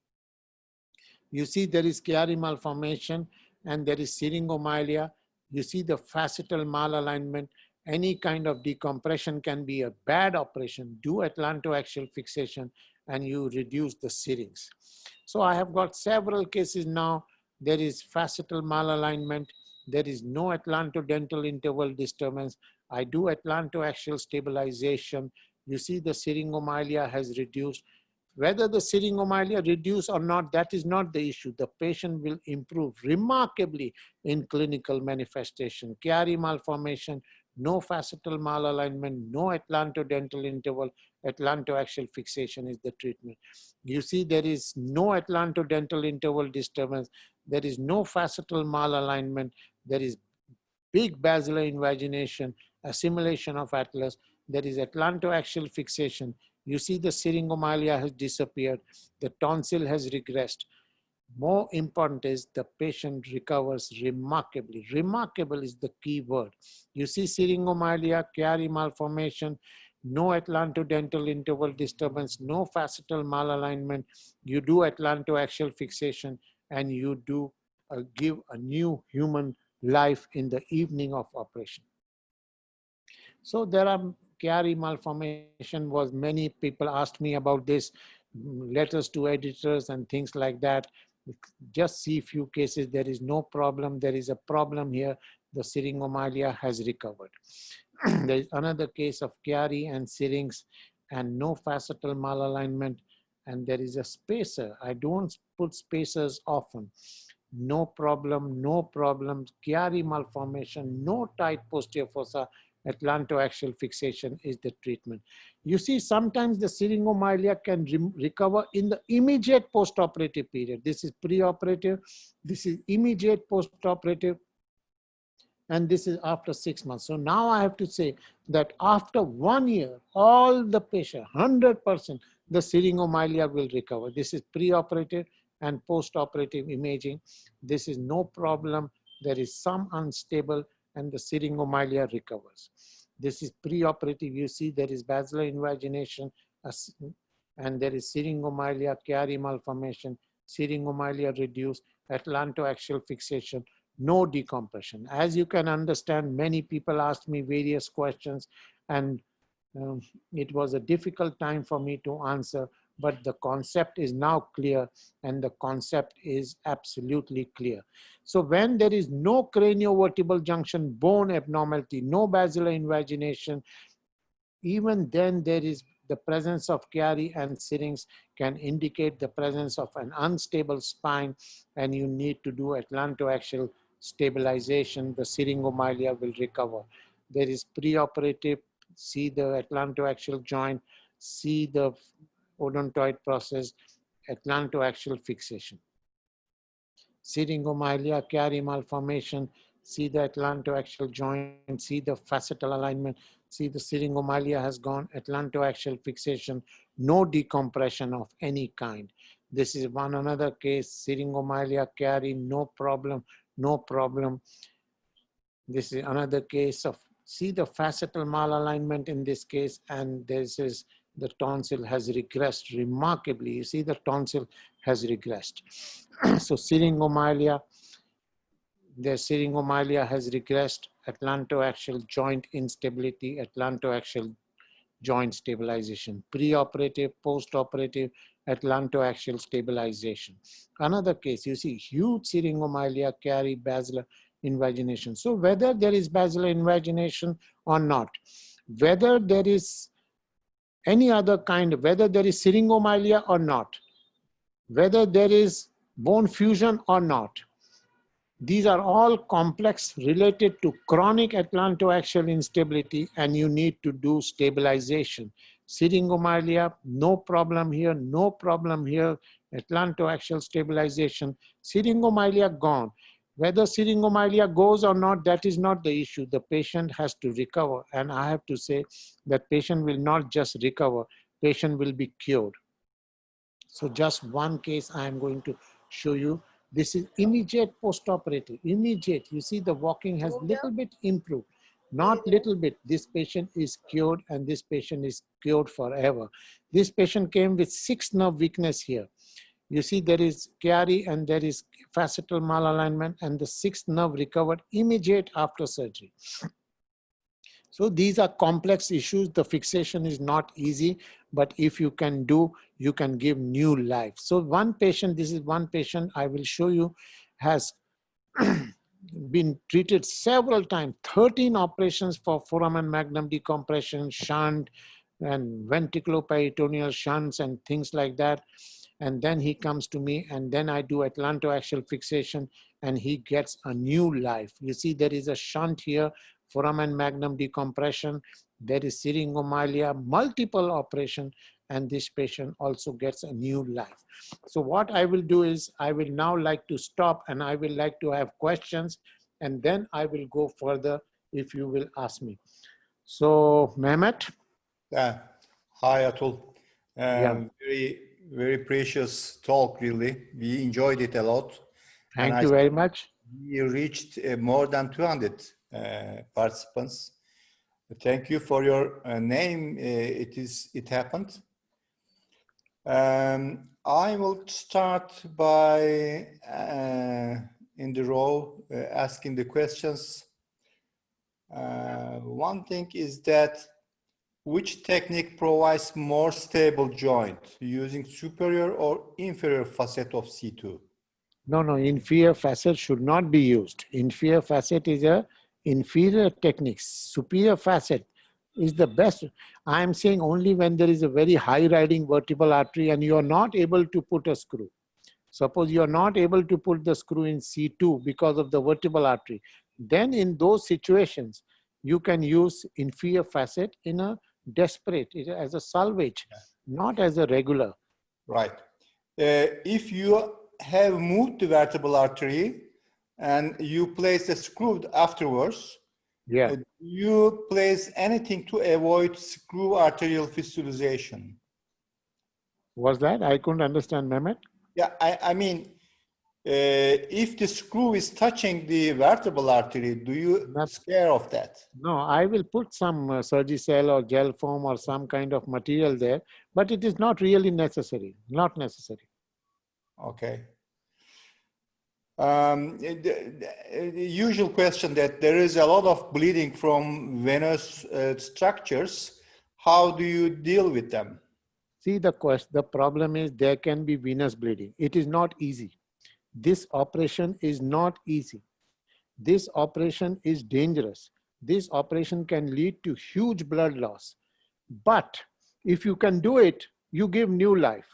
You see there is Chiari malformation, and there is syringomyelia. You see the facetal malalignment. Any kind of decompression can be a bad operation. Do atlantoaxial fixation, and you reduce the syrinx. So I have got several cases now. There is facetal malalignment. There is no atlantodental interval disturbance. I do atlantoaxial stabilization. You see the syringomyelia has reduced. Whether the syringomyelia reduce or not, that is not the issue. The patient will improve remarkably in clinical manifestation. Chiari malformation, no facetal malalignment, no atlantodental interval, atlantoaxial fixation is the treatment. You see there is no atlantodental interval disturbance. There is no facetal malalignment. There is big basilar invagination, assimilation of atlas. There is atlantoaxial fixation. You see the syringomyelia has disappeared. The tonsil has regressed. More important is the patient recovers remarkably. Remarkable is the key word. You see syringomyelia, Chiari malformation, no atlantodental interval disturbance, no facetal malalignment. You do atlantoaxial fixation, and you do give a new human life in the evening of operation. So there are Chiari malformation was, many people asked me about this, letters to editors and things like that. Just see few cases, there is no problem. There is a problem here. The syringomyelia has recovered. There is another case of Chiari and syrinx and no facetal malalignment. And there is a spacer. I don't put spacers often. No problem, no problem. Chiari malformation, no tight posterior fossa, atlantoaxial fixation is the treatment. You see, sometimes the syringomyelia can recover in the immediate postoperative period. This is preoperative, this is immediate postoperative, and this is after 6 months. So now I have to say that after 1 year, all the patient, 100% the syringomalia will recover. This is preoperative and post-operative imaging. This is no problem. There is some unstable and the syringomalia recovers. This is preoperative. You see there is basilar invagination and there is syringomalia, Chiari malformation, syringomalia reduced, atlantoaxial fixation, no decompression. As you can understand, many people asked me various questions and it was a difficult time for me to answer, but the concept is now clear and the concept is absolutely clear. So when there is no craniovertebral junction bone abnormality, no basilar invagination, even then there is the presence of Chiari and syrinx can indicate the presence of an unstable spine and you need to do atlantoaxial stabilization. The syringomalia will recover. There is preoperative, see the atlantoaxial joint, see the odontoid process, atlantoaxial fixation. Syringomalia, Chiari malformation, see the atlantoaxial joint, see the facetal alignment, see the syringomalia has gone, atlantoaxial fixation, no decompression of any kind. This is one another case, syringomalia, Chiari, no problem, no problem. This is another case of, see the facetal malalignment in this case, and this is the tonsil has regressed remarkably. You see the tonsil has regressed. So syringomalia, the syringomalia has regressed, atlantoaxial joint instability, atlantoaxial joint stabilization, preoperative, postoperative, atlantoaxial stabilization. Another case, you see huge syringomalia, Chiari, basilar invagination. So whether there is basilar invagination or not, whether there is any other kind, whether there is syringomalia or not, whether there is bone fusion or not, these are all complex related to chronic atlantoaxial instability and you need to do stabilization. Syringomalia, no problem here, no problem here, atlantoaxial stabilization, syringomalia gone. Whether syringomalia goes or not, that is not the issue. The patient has to recover. And I have to say that patient will not just recover, patient will be cured. So just one case I am going to show you. This is immediate postoperative, immediate. You see the walking has little bit improved, not little bit. This patient is cured and this patient is cured forever. This patient came with 6 nerve weakness here. You see there is Chiari and there is facetal malalignment and the 6th nerve recovered immediate after surgery. So these are complex issues. The fixation is not easy, but if you can do, you can give new life. So one patient, this is one patient I will show you, has been treated several times, 13 operations for foramen magnum decompression, shunt, and ventriculoperitoneal shunts and things like that. And then he comes to me and then I do atlantoaxial fixation and he gets a new life. You see there is a shunt here, foramen magnum decompression, there is syringomalia, multiple operation, and this patient also gets a new life. So what I will do is I will now like to stop and I will like to have questions and then I will go further if you will ask me. So Mehmet. Yeah. Hi Atul. Very precious talk, really. We enjoyed it a lot. Thank you very much. We reached more than 200 participants. Thank you for your name. It happened. I will start by in the row asking the questions. One thing is that which technique provides more stable joint, using superior or inferior facet of C2? No, inferior facet should not be used. Inferior facet is a inferior technique. Superior facet is the best. I am saying only when there is a very high riding vertebral artery and you are not able to put a screw. Suppose you are not able to put the screw in C2 because of the vertebral artery. Then in those situations, you can use inferior facet in a desperate, as a salvage, not as a regular. Right. If you have moved the vertebral artery and you place the screw afterwards, do you place anything to avoid screw arterial fistulization? Was that? I couldn't understand, Mehmet. Yeah, I mean, if the screw is touching the vertebral artery, do you scare of that? No, I will put some Surgicel or gel foam or some kind of material there, but it is not really necessary, not necessary. Okay. The usual question that there is a lot of bleeding from venous structures. How do you deal with them? See, the problem is there can be venous bleeding. It is not easy. This operation is not easy. This operation is dangerous. This operation can lead to huge blood loss. But if you can do it, you give new life.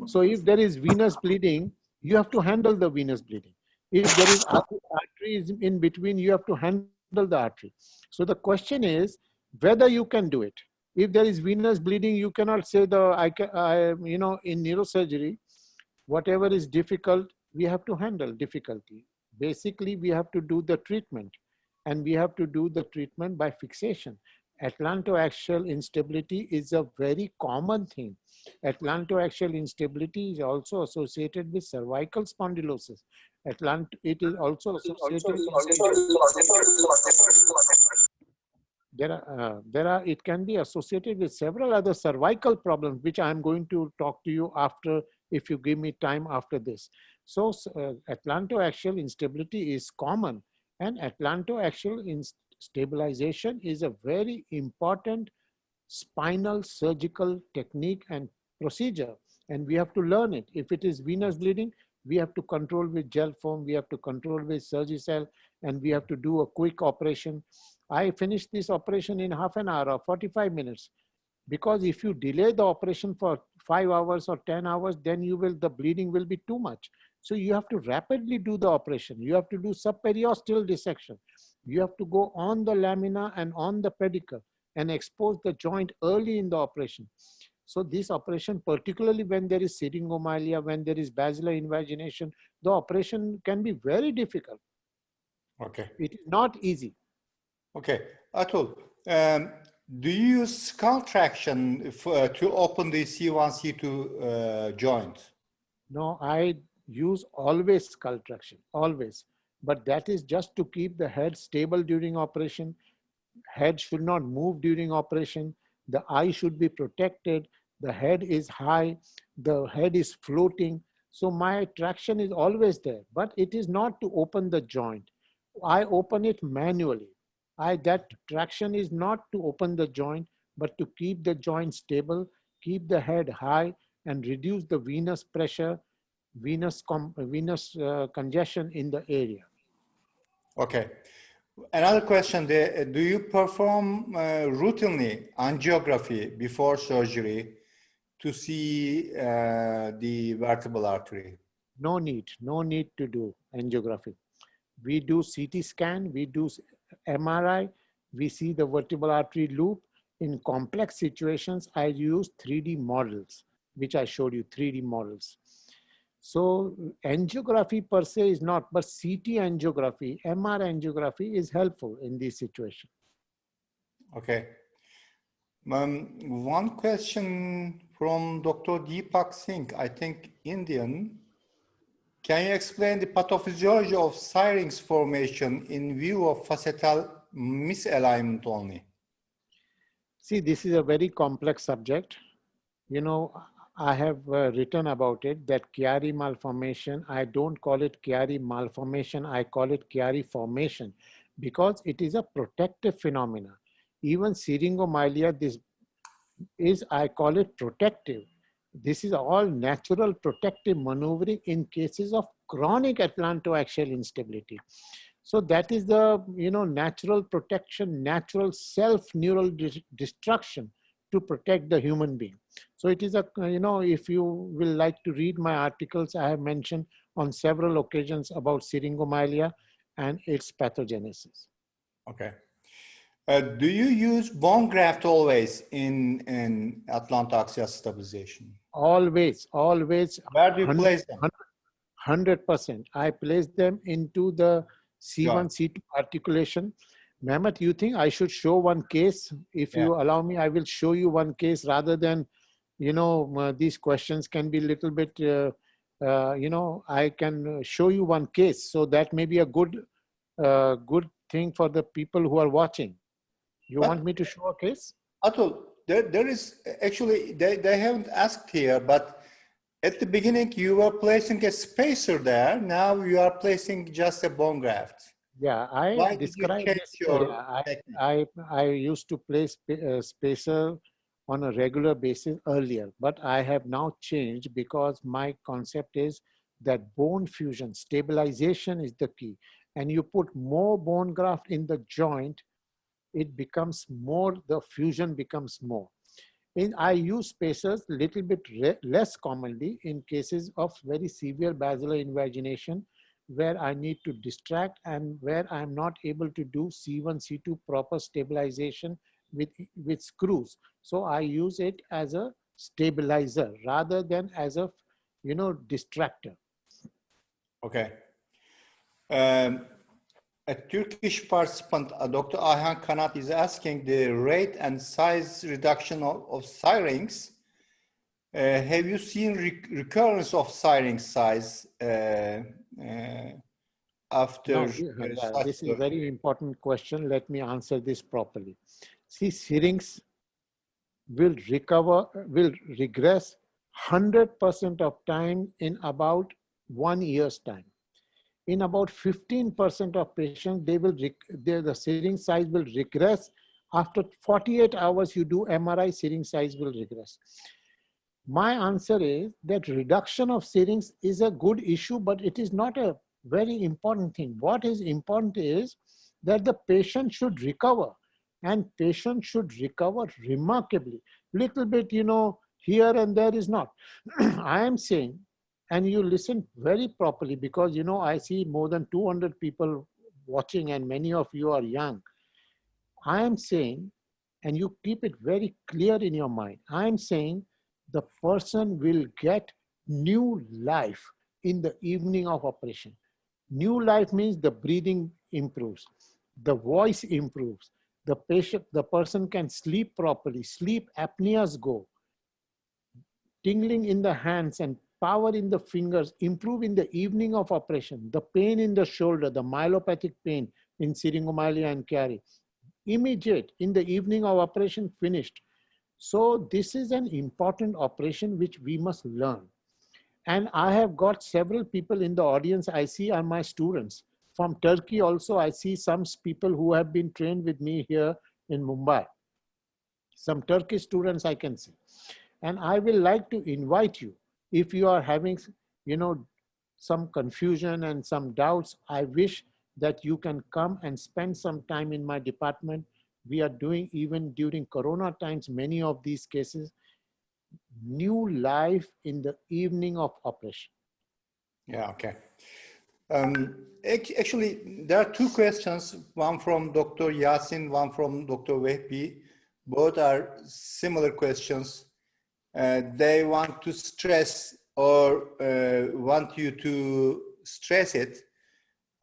So if there is venous bleeding, you have to handle the venous bleeding. If there is arteries in between, you have to handle the artery. So the question is whether you can do it. If there is venous bleeding, you cannot say in neurosurgery, whatever is difficult, we have to handle difficulty. Basically, we have to do the treatment, and we have to do the treatment by fixation. Atlantoaxial instability is a very common thing. Atlantoaxial instability is also associated with cervical spondylosis. It is also associated it can be associated with several other cervical problems, which I'm going to talk to you after, if you give me time after this. So atlantoaxial instability is common, and atlantoaxial stabilization is a very important spinal surgical technique and procedure, and we have to learn it. If it is venous bleeding, we have to control with gel foam, we have to control with Surgicel, and we have to do a quick operation. I finished this operation in half an hour or 45 minutes. Because if you delay the operation for 5 hours or 10 hours, then the bleeding will be too much. So you have to rapidly do the operation. You have to do subperiosteal dissection. You have to go on the lamina and on the pedicle and expose the joint early in the operation. So this operation, particularly when there is syringomyelia, when there is basilar invagination, the operation can be very difficult. Okay. It is not easy. Okay. Atul, do you use skull traction to open the C1-C2 joint? No, I use always skull traction, always. But that is just to keep the head stable during operation. Head should not move during operation. The eye should be protected. The head is high. The head is floating. So my traction is always there, but it is not to open the joint. I open it manually. That traction is not to open the joint, but to keep the joint stable, keep the head high, and reduce the venous pressure, venous congestion in the area. Okay. Another question there, do you perform routinely angiography before surgery to see the vertebral artery? No need to do angiography. We do CT scan, we do MRI, we see the vertebral artery loop. In complex situations, I use 3D models, which I showed you, 3D models. So angiography per se is not, but CT angiography, MR angiography is helpful in this situation. Okay. One question from Dr. Deepak Singh, I think Indian. Can you explain the pathophysiology of syrinx formation in view of facetal misalignment only? See, this is a very complex subject. You know, I have written about it, that Chiari malformation. I don't call it Chiari malformation, I call it Chiari formation, because it is a protective phenomena. Even syringomyelia, this is, I call it protective. This is all natural protective maneuvering in cases of chronic atlantoaxial instability. So that is the natural protection, natural self-neural destruction to protect the human being. So it is a, if you will like to read my articles, I have mentioned on several occasions about syringomyelia and its pathogenesis. Okay. Do you use bone graft always in atlantoaxial stabilization? Always, always. Where do you place them? 100%. I place them into the C1-C2 articulation. Mehmet, you think I should show one case? If you allow me, I will show you one case rather than these questions can be a little bit, I can show you one case. So that may be a good thing for the people who are watching. You want me to show a case? Atul, there is actually, they haven't asked here, but at the beginning you were placing a spacer there. Now you are placing just a bone graft. Yeah, I described this. I used to place spacer on a regular basis earlier, but I have now changed because my concept is that bone fusion, stabilization is the key. And you put more bone graft in the joint, it becomes more, the fusion becomes more. I use spacers a little bit less commonly in cases of very severe basilar invagination, where I need to distract and where I'm not able to do C1-C2 proper stabilization with screws. So I use it as a stabilizer rather than as a, distractor. Okay. A Turkish participant, Dr. Ayhan Kanat, is asking the rate and size reduction of syrinx. Have you seen recurrence of syrinx size after? This is a very important question. Let me answer this properly. See, syrinx will regress 100% of time in about 1 year's time. In about 15% of patients, the syrinx size will regress. After 48 hours, you do MRI, syrinx size will regress. My answer is that reduction of syrinx is a good issue, but it is not a very important thing. What is important is that the patient should recover, and patient should recover remarkably. Little bit, here and there is not. I am saying, and you listen very properly because, I see more than 200 people watching and many of you are young. I am saying, and you keep it very clear in your mind, I am saying the person will get new life in the evening of operation. New life means the breathing improves, the voice improves, the person can sleep properly, sleep apneas go, tingling in the hands and power in the fingers improve in the evening of operation. The pain in the shoulder, the myelopathic pain in syringomyelia and Chiari, immediate in the evening of operation, finished. So this is an important operation which we must learn. And I have got several people in the audience I see are my students. From Turkey also, I see some people who have been trained with me here in Mumbai. Some Turkish students I can see. And I will like to invite you, if you are having, some confusion and some doubts, I wish that you can come and spend some time in my department. We are doing, even during Corona times, many of these cases, new life in the evening of operation. Yeah, okay. Actually, there are two questions, one from Dr. Yasin, one from Dr. Vehbi. Both are similar questions. They want to stress or want you to stress it,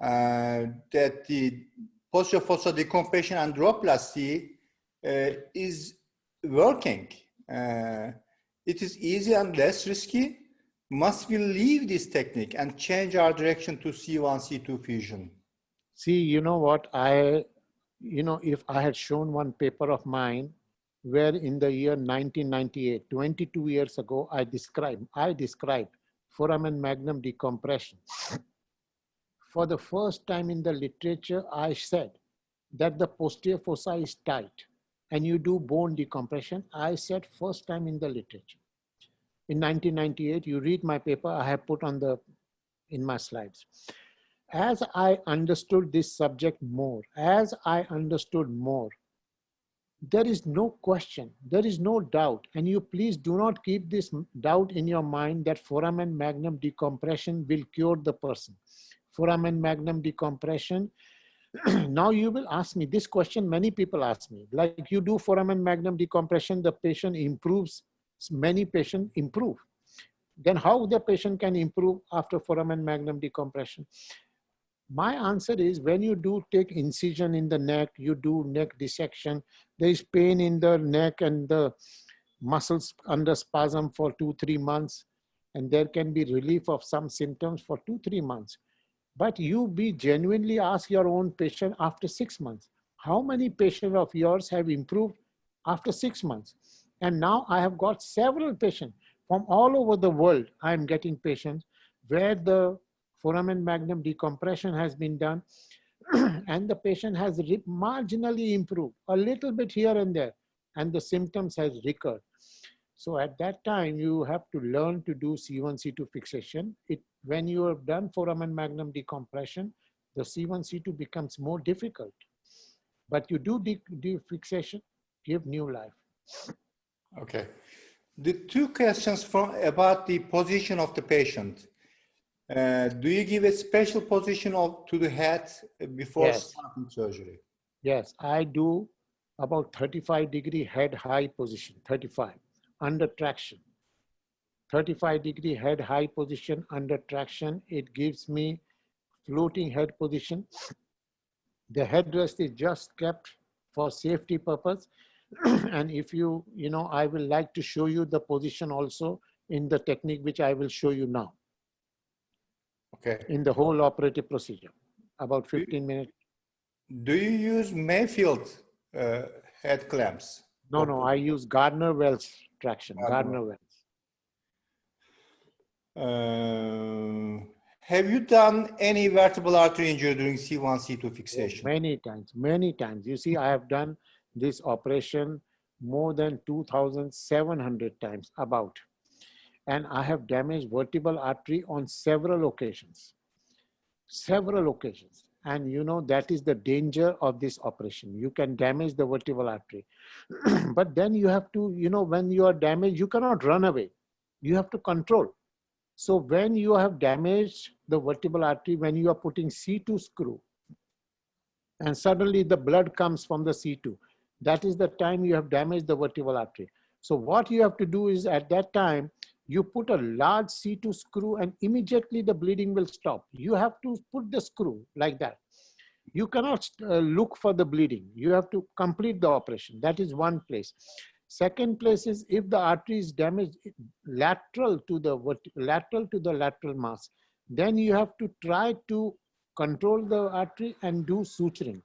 that the posterior fossa decompression androplasty is working. It is easy and less risky. Must we leave this technique and change our direction to C1-C2 fusion? See, you know what, if I had shown one paper of mine where in the year 1998, 22 years ago, I described foramen magnum decompression. For the first time in the literature, I said that the posterior fossa is tight and you do bone decompression. I said first time in the literature. In 1998, you read my paper, I have put on in my slides. As I understood this subject more, there is no question, there is no doubt, and you please do not keep this doubt in your mind that foramen magnum decompression will cure the person. Foramen magnum decompression, now you will ask me this question, many people ask me, like you do foramen magnum decompression, the patient improves, many patients improve. Then how the patient can improve after foramen magnum decompression? My answer is when you do take incision in the neck, you do neck dissection, there is pain in the neck and muscles under spasm for 2-3 months, and there can be relief of some symptoms for 2-3 months. But you be genuinely ask your own patient after 6 months, how many patients of yours have improved after 6 months? And now I have got several patients from all over the world. I am getting patients where the foramen magnum decompression has been done and the patient has marginally improved, a little bit here and there, and the symptoms has recurred. So at that time, you have to learn to do C1-C2 fixation. When you have done foramen magnum decompression, the C1-C2 becomes more difficult. But you do fixation, give new life. Okay. The two questions about the position of the patient. Do you give a special position to the head before starting surgery? Yes, I do about 35-degree head high position, 35, under traction. 35-degree head high position under traction. It gives me floating head position. The headrest is just kept for safety purpose. And if I will like to show you the position also in the technique which I will show you now. Okay. In the whole operative procedure, about 15 minutes. Do you use Mayfield head clamps? No, I use Gardner-Wells traction, Gardner-Wells. Have you done any vertebral artery injury during C1-C2 fixation? Many times. You see, I have done this operation more than 2,700 times about. And I have damaged vertebral artery on several occasions. And that is the danger of this operation. You can damage the vertebral artery. But then you have to, when you are damaged, you cannot run away. You have to control. So when you have damaged the vertebral artery, when you are putting C2 screw, and suddenly the blood comes from the C2, that is the time you have damaged the vertebral artery. So what you have to do is at that time, you put a large C2 screw and immediately the bleeding will stop. You have to put the screw like that. You cannot look for the bleeding. You have to complete the operation. That is one place. Second place is if the artery is damaged lateral to the lateral mass, then you have to try to control the artery and do suturing.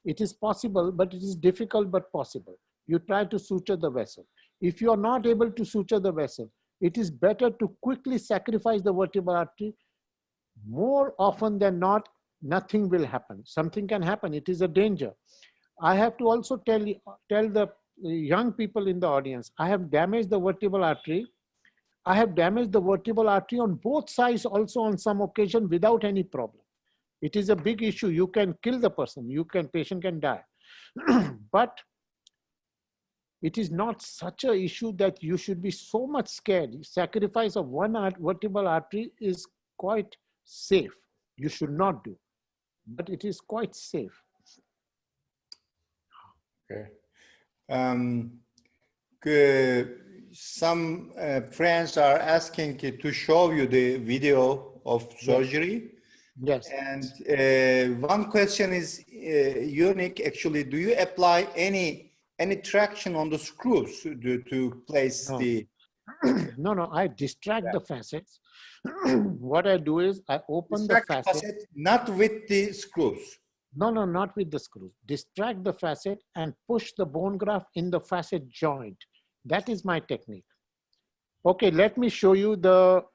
It is possible, but it is difficult but possible. You try to suture the vessel. If you are not able to suture the vessel, it is better to quickly sacrifice the vertebral artery. More often than not, nothing will happen. Something can happen. It is a danger. I have to also tell the young people in the audience, I have damaged the vertebral artery. I have damaged the vertebral artery on both sides also on some occasion without any problem. It is a big issue. You can kill the person. Patient can die. But it is not such an issue that you should be so much scared. Sacrifice of one vertebral artery is quite safe. You should not do, but it is quite safe. Okay. Some friends are asking to show you the video of surgery. Yes. And one question is unique. Actually, do you apply any traction on the screws to place the? No, I distract the facets. What I do is I open the facet. Not with the screws. No, not with the screws. Distract the facet and push the bone graft in the facet joint. That is my technique. Okay, let me show you the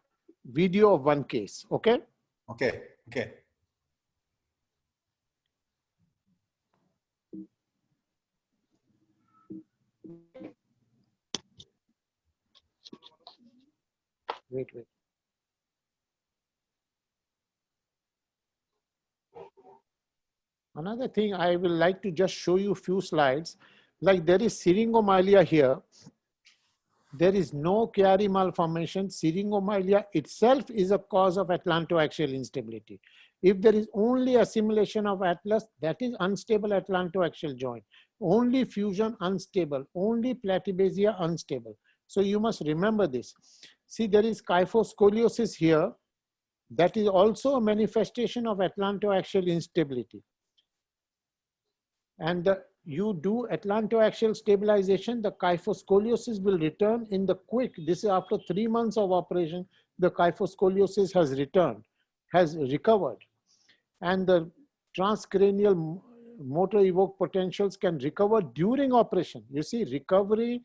video of one case, okay? Okay. Wait. Another thing, I will like to just show you a few slides. Like there is syringomyelia here. There is no Chiari malformation. Syringomyelia itself is a cause of atlantoaxial instability. If there is only assimilation of atlas, that is unstable atlantoaxial joint. Only fusion, unstable. Only platybasia, unstable. So you must remember this. See, there is kyphoscoliosis here. That is also a manifestation of atlantoaxial instability. And the you do atlantoaxial stabilization, the kyphoscoliosis will return in the quick. This is after 3 months of operation, the kyphoscoliosis has returned, has recovered. And the transcranial motor evoked potentials can recover during operation. You see, recovery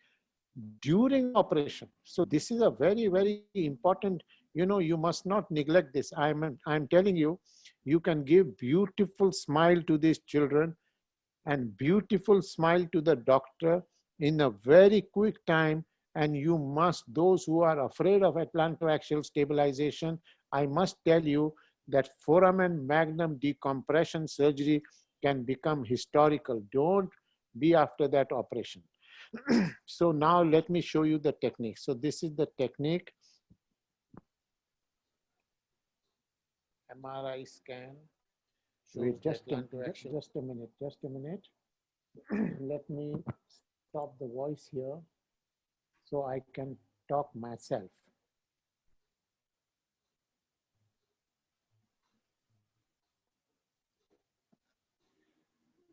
during operation. So this is a very, very important, you must not neglect this. I'm telling you, you can give beautiful smile to these children and beautiful smile to the doctor in a very quick time. And you must, those who are afraid of atlantoaxial stabilization, I must tell you that foramen magnum decompression surgery can become historical. Don't be after that operation. So now let me show you the technique. So this is the technique. MRI scan. Wait, just a minute. Let me stop the voice here so I can talk myself.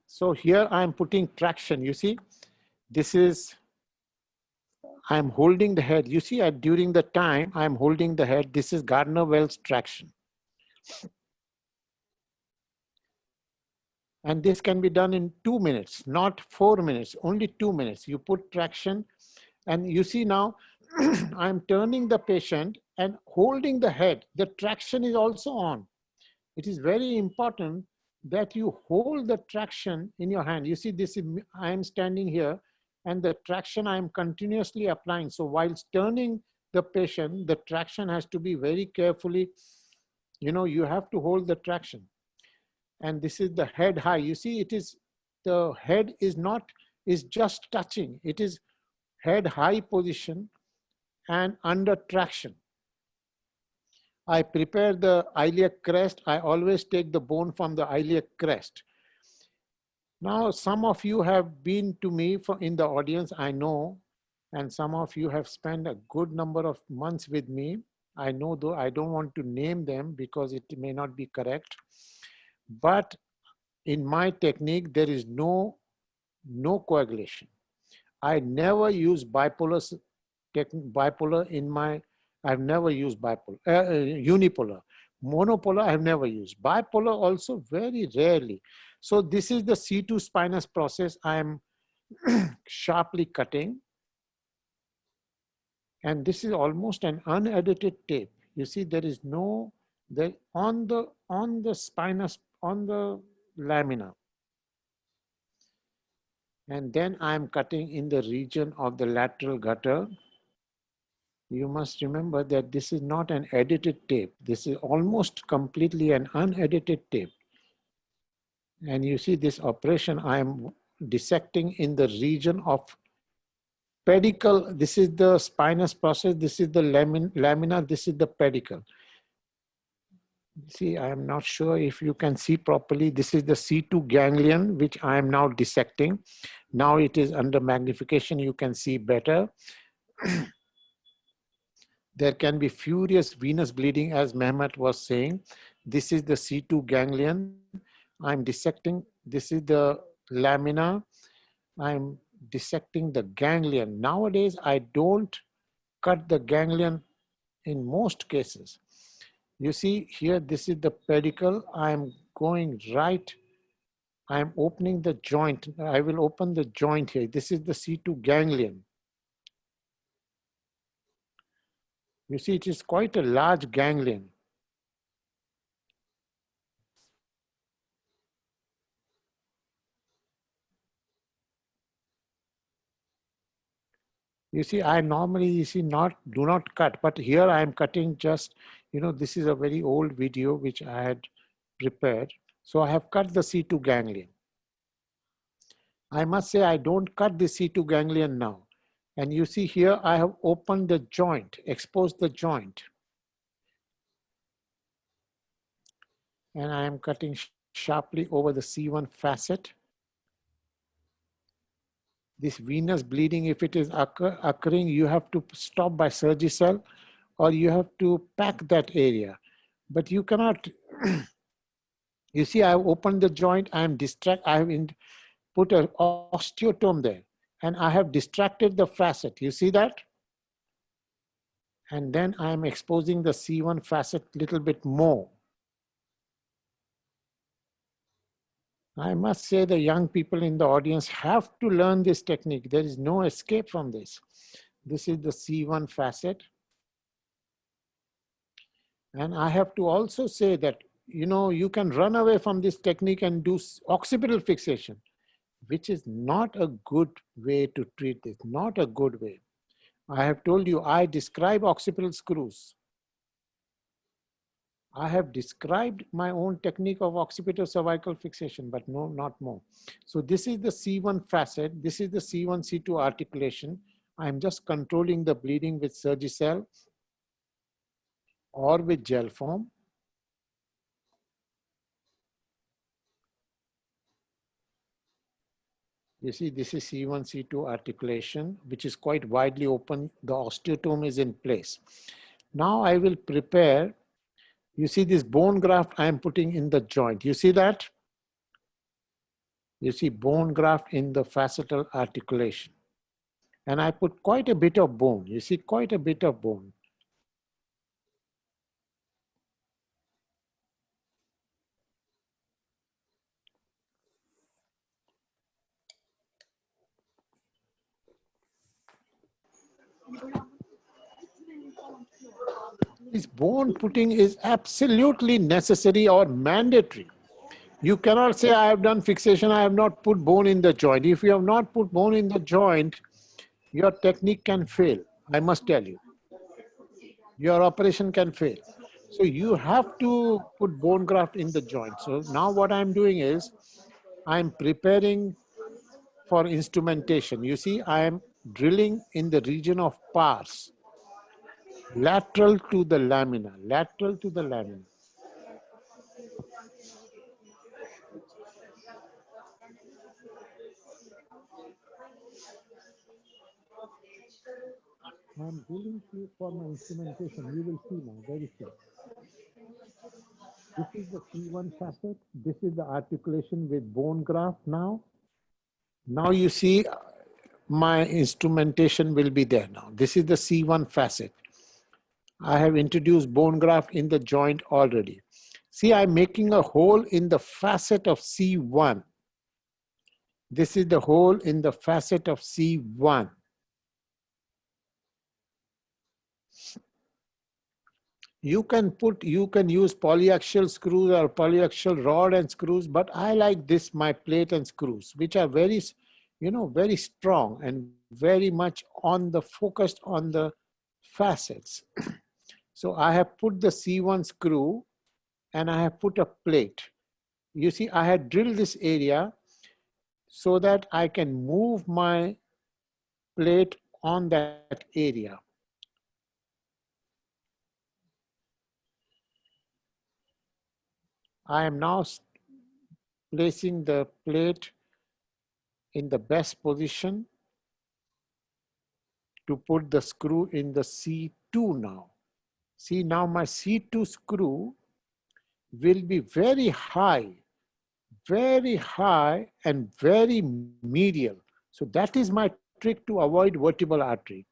So here I'm putting traction. You see, this is, I'm holding the head. You see, during the time I'm holding the head, this is Gardner-Wells traction. And this can be done in 2 minutes, not 4 minutes, only 2 minutes. You put traction and you see now, I'm turning the patient and holding the head. The traction is also on. It is very important that you hold the traction in your hand. You see, this is, I am standing here and the traction I am continuously applying. So whilst turning the patient, the traction has to be very carefully, you have to hold the traction. And this is the head high. You see, it is, the head is just touching. It is head high position and under traction. I prepare the iliac crest. I always take the bone from the iliac crest. Now, some of you have been to me in the audience, I know, and some of you have spent a good number of months with me. I know, though I don't want to name them because it may not be correct. But in my technique, there is no coagulation. I never use bipolar in my, I've never used bipolar, unipolar. Monopolar, I've never used. Bipolar also very rarely. So this is the C2 spinous process. I'm sharply cutting. And this is almost an unedited tape. You see, there is no, on the spinous, on the lamina. And then I'm cutting in the region of the lateral gutter. You must remember that this is not an edited tape. This is almost completely an unedited tape. And you see this operation, I'm dissecting in the region of pedicle. This is the spinous process. This is the lamina. This is the pedicle. See, I am not sure if you can see properly. This is the C2 ganglion, which I am now dissecting. Now it is under magnification. You can see better. There can be furious venous bleeding, as Mehmet was saying. This is the C2 ganglion. I'm dissecting. This is the lamina. I'm dissecting the ganglion. Nowadays, I don't cut the ganglion in most cases. You see here, this is the pedicle. I'm going right. I'm opening the joint. I will open the joint here. This is the C2 ganglion. You see, it is quite a large ganglion. You see, I normally, do not cut, but here I am cutting just, this is a very old video which I had prepared. So I have cut the C2 ganglion. I must say I don't cut the C2 ganglion now. And you see here, I have opened the joint, exposed the joint. And I am cutting sharply over the C1 facet. This venous bleeding, if it is occurring, you have to stop by Surgicel or you have to pack that area. But you cannot, you see, I have opened the joint, I am distracted, put an osteotome there, and I have distracted the facet. You see that? And then I'm exposing the C1 facet a little bit more. I must say the young people in the audience have to learn this technique. There is no escape from this. This is the C1 facet. And I have to also say that, you know, you can run away from this technique and do occipital fixation, which is not a good way to treat this, not a good way. I have told you, I describe occipital screws. I have described my own technique of occipital cervical fixation, but no, not more. So this is the C1 facet. This is the C1-C2 articulation. I'm just controlling the bleeding with Surgicel or with gel foam. You see, this is C1-C2 articulation, which is quite widely open. The osteotome is in place. Now I will prepare. You see this bone graft I am putting in the joint. You see that? You see bone graft in the facetal articulation. And I put quite a bit of bone. You see quite a bit of bone. This bone putting is absolutely necessary or mandatory. You cannot say, I have done fixation, I have not put bone in the joint. If you have not put bone in the joint, your technique can fail, I must tell you. Your operation can fail. So you have to put bone graft in the joint. So now what I'm doing is, I'm preparing for instrumentation. You see, I am drilling in the region of pars, lateral to the lamina, lateral to the lamina. I'm drilling for my instrumentation. You will see now very soon. This is the C1 facet. This is the articulation with bone graft now. Now you see my instrumentation will be there now. This is the C1 facet. I have introduced bone graft in the joint already. See, I'm making a hole in the facet of C1. This is the hole in the facet of C1. You can use polyaxial screws or polyaxial rod and screws, but I like this, my plate and screws, which are very, very strong and very much focused on the facets. So I have put the C1 screw and I have put a plate. You see, I had drilled this area so that I can move my plate on that area. I am now placing the plate in the best position to put the screw in the C2 now. See, now my C2 screw will be very high and very medial. So that is my trick to avoid vertebral artery.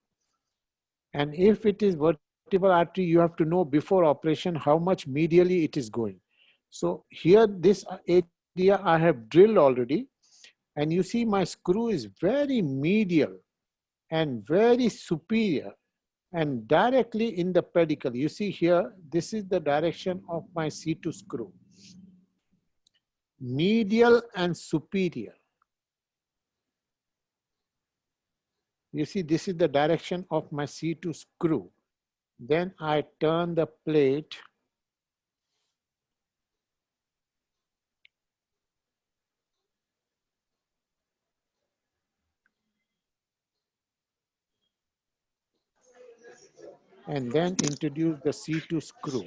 And if it is vertebral artery, you have to know before operation how much medially it is going. So here, this area I have drilled already, and you see my screw is very medial and very superior and directly in the pedicle. You see here, this is the direction of my C2 screw. Medial and superior. You see, this is the direction of my C2 screw. Then I turn the plate and then introduce the C2 screw.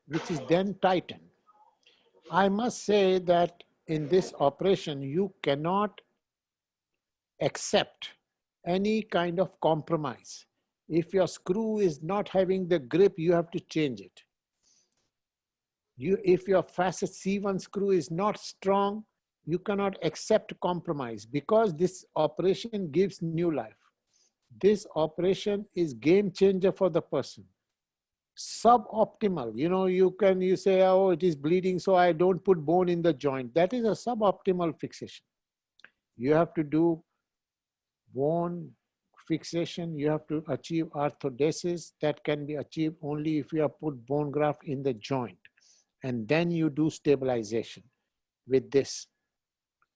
Which is then tightened. I must say that in this operation, you cannot accept any kind of compromise. If your screw is not having the grip, you have to change it. If your facet C1 screw is not strong, you cannot accept compromise because this operation gives new life. This operation is game changer for the person. Suboptimal, you say, oh, it is bleeding, so I don't put bone in the joint. That is a suboptimal fixation. You have to do bone fixation. You have to achieve orthodesis. That can be achieved only if you have put bone graft in the joint. And then you do stabilization with this.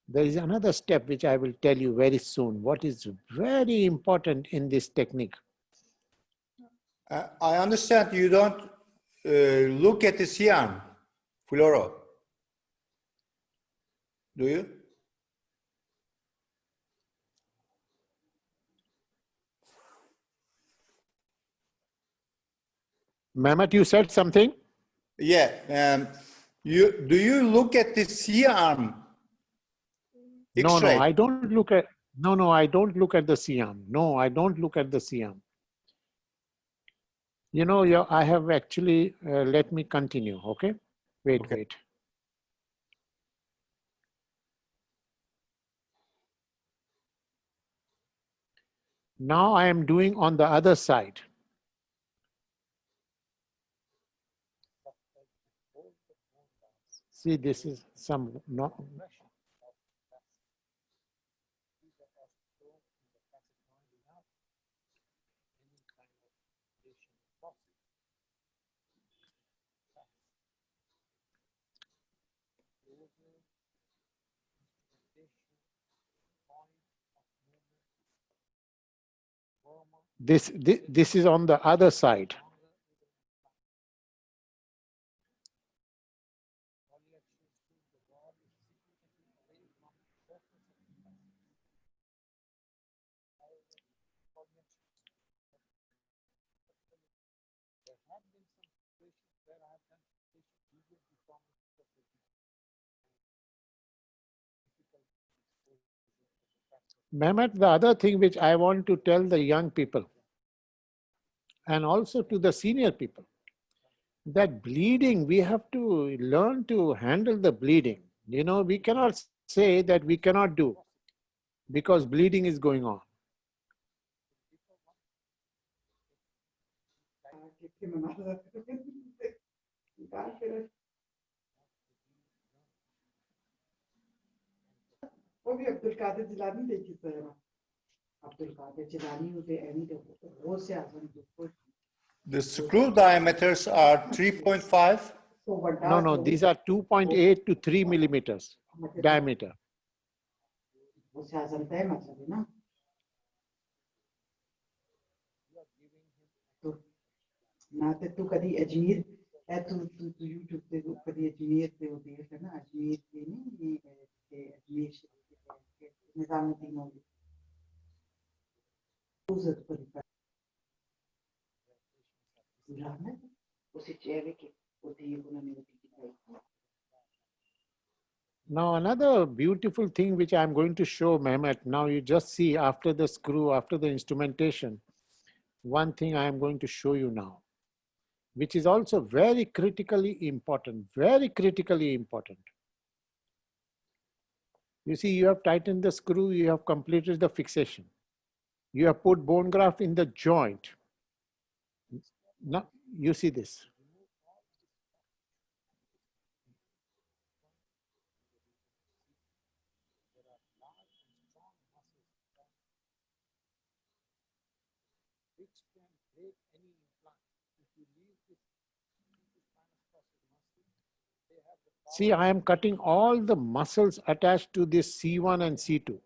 There is another step which I will tell you very soon. What is very important in this technique? I understand you don't look at the C-arm, fluoro. Do you? Mehmet, you said something? Yeah. Do you look at the C-arm? No, I don't look at. No, I don't look at the C-arm. No, I don't look at the C-arm. I have actually. Let me continue. Okay. Wait. Now I am doing on the other side. See, this is some. This is on the other side. Mehmet, the other thing which I want to tell the young people and also to the senior people, that bleeding, we have to learn to handle the bleeding. We cannot say that we cannot do because bleeding is going on. The screw diameters are 3.5. No, these are 2.8 to 3 millimeters diameter. Now another beautiful thing which I'm going to show, Mehmet, now you just see after the screw, after the instrumentation, one thing I am going to show you now, which is also very critically important, very critically important. You see, you have tightened the screw, you have completed the fixation. You have put bone graft in the joint. Now, you see this. See, I am cutting all the muscles attached to this C1 and C2.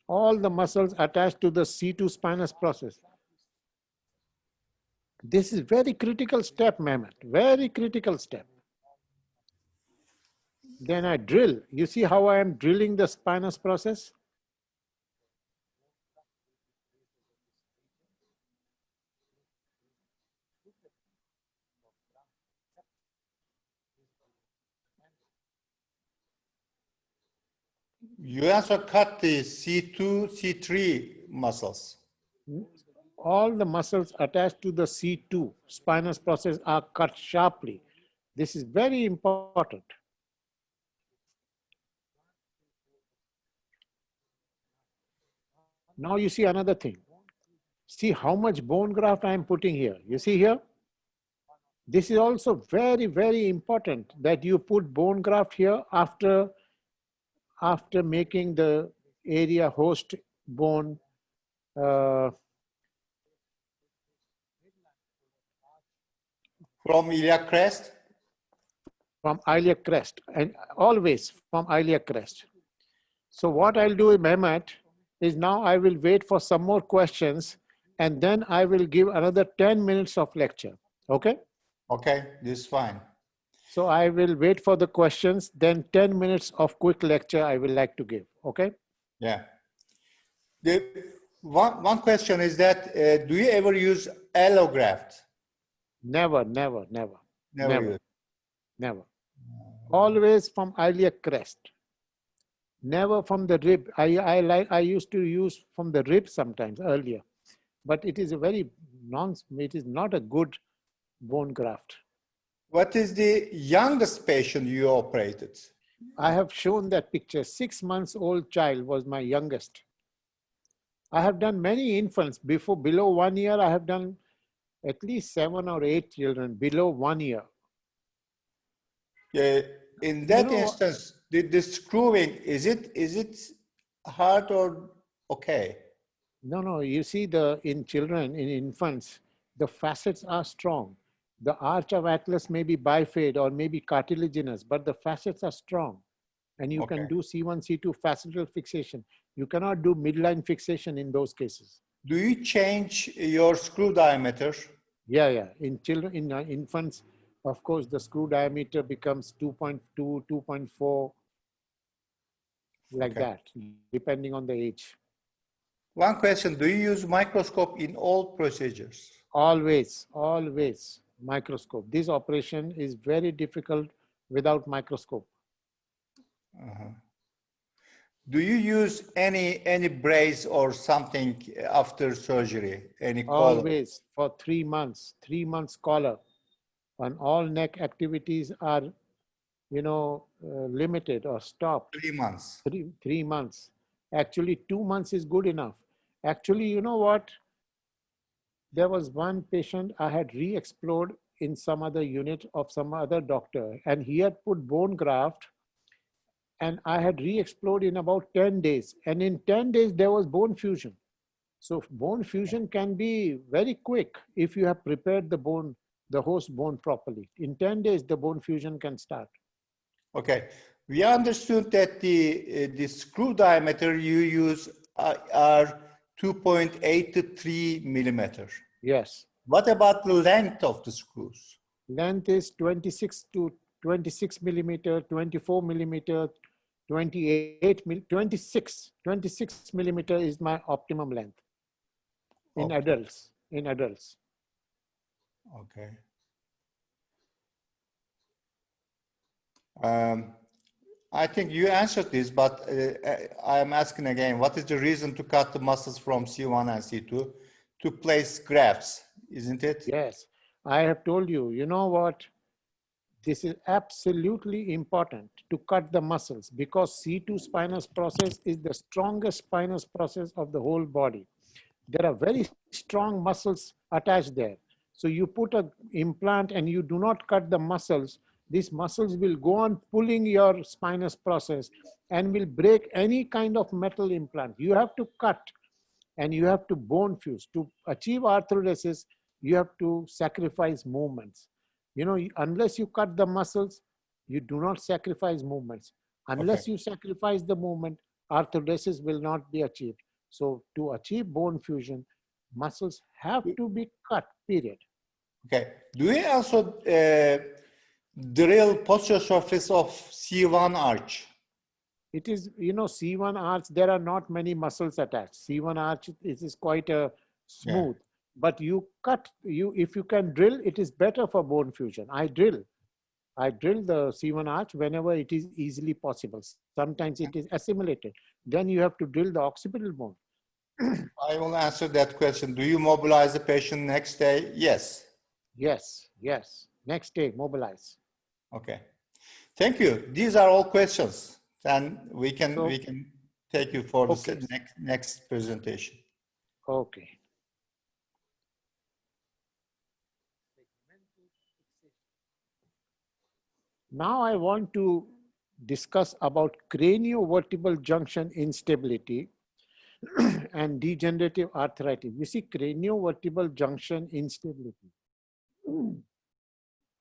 All the muscles attached to the C2 spinous process. This is very critical step, Mehmet, very critical step. Then I drill. You see how I am drilling the spinous process? You also cut the C2, C3 muscles. All the muscles attached to the C2 spinous process are cut sharply. This is very important. Now you see another thing. See how much bone graft I am putting here. You see here? This is also very, very important that you put bone graft here after making the area host bone From iliac crest? from iliac crest, and always from iliac crest. So what I'll do, Mehmet, is now I will wait for some more questions and then I will give another 10 minutes of lecture. Okay? Okay, this is fine. So I will wait for the questions, then 10 minutes of quick lecture I will like to give. Okay? Yeah. The one question is that do you ever use allograft? Never, never, never. Never use. Never. Always from iliac crest. Never from the rib. I used to use from the rib sometimes earlier, but it is a very it is not a good bone graft. What is the youngest patient you operated? I have shown that picture. 6 months old child was my youngest. I have done many infants below 1 year. I have done at least 7 or 8 children below 1 year. In that instance, the screwing, is it hard or okay? No. You see, in children, in infants, the facets are strong. The arch of atlas may be bifid or maybe cartilaginous, but the facets are strong. And you can do C1-C2 facetal fixation. You cannot do midline fixation in those cases. Do you change your screw diameter? Yeah. In children, in infants, of course, the screw diameter becomes 2.2, 2.4, like that, depending on the age. One question, do you use microscope in all procedures? Always microscope. This operation is very difficult without microscope. Do you use any brace or something after surgery? Any collar? Always for 3 months, 3 months collar. And all neck activities are, limited or stopped. 3 months. 3 months. Actually, 2 months is good enough. Actually, you know what? There was one patient I had re-explored in some other unit of some other doctor, and he had put bone graft, and I had re-explored in about 10 days. And in 10 days, there was bone fusion. So bone fusion can be very quick if you have prepared the bone, the host bone properly. In 10 days, the bone fusion can start. Okay. We understood that the screw diameter you use are 2.8 to 3 millimeters. Yes. What about the length of the screws? Length is 26 millimeter, 24 millimeter, 26 millimeter is my optimum length in adults. Okay. I think you answered this, but I'm asking again, what is the reason to cut the muscles from C1 and C2 to place grafts, isn't it? Yes, I have told you, you know what? This is absolutely important to cut the muscles because C2 spinous process is the strongest spinous process of the whole body. There are very strong muscles attached there. So you put an implant and you do not cut the muscles, these muscles will go on pulling your spinous process and will break any kind of metal implant. You have to cut and you have to bone fuse. To achieve arthrodesis, you have to sacrifice movements. Unless you cut the muscles, you do not sacrifice movements. Unless you sacrifice the movement, arthrodesis will not be achieved. So to achieve bone fusion, muscles have to be cut, period. Okay. Do you also drill posterior surface of C1 arch? It is, C1 arch, there are not many muscles attached. C1 arch is quite smooth. But you cut, if you can drill, it is better for bone fusion. I drill. I drill the C1 arch whenever it is easily possible. Sometimes it is assimilated. Then you have to drill the occipital bone. I will answer that question. Do you mobilize the patient next day? Yes. Yes, yes. Next day, mobilize. Okay. Thank you. These are all questions. And we can So- take you for the Okay. next presentation. Okay. Now I want to discuss about craniovertebral junction instability and degenerative arthritis. You see, craniovertebral junction instability.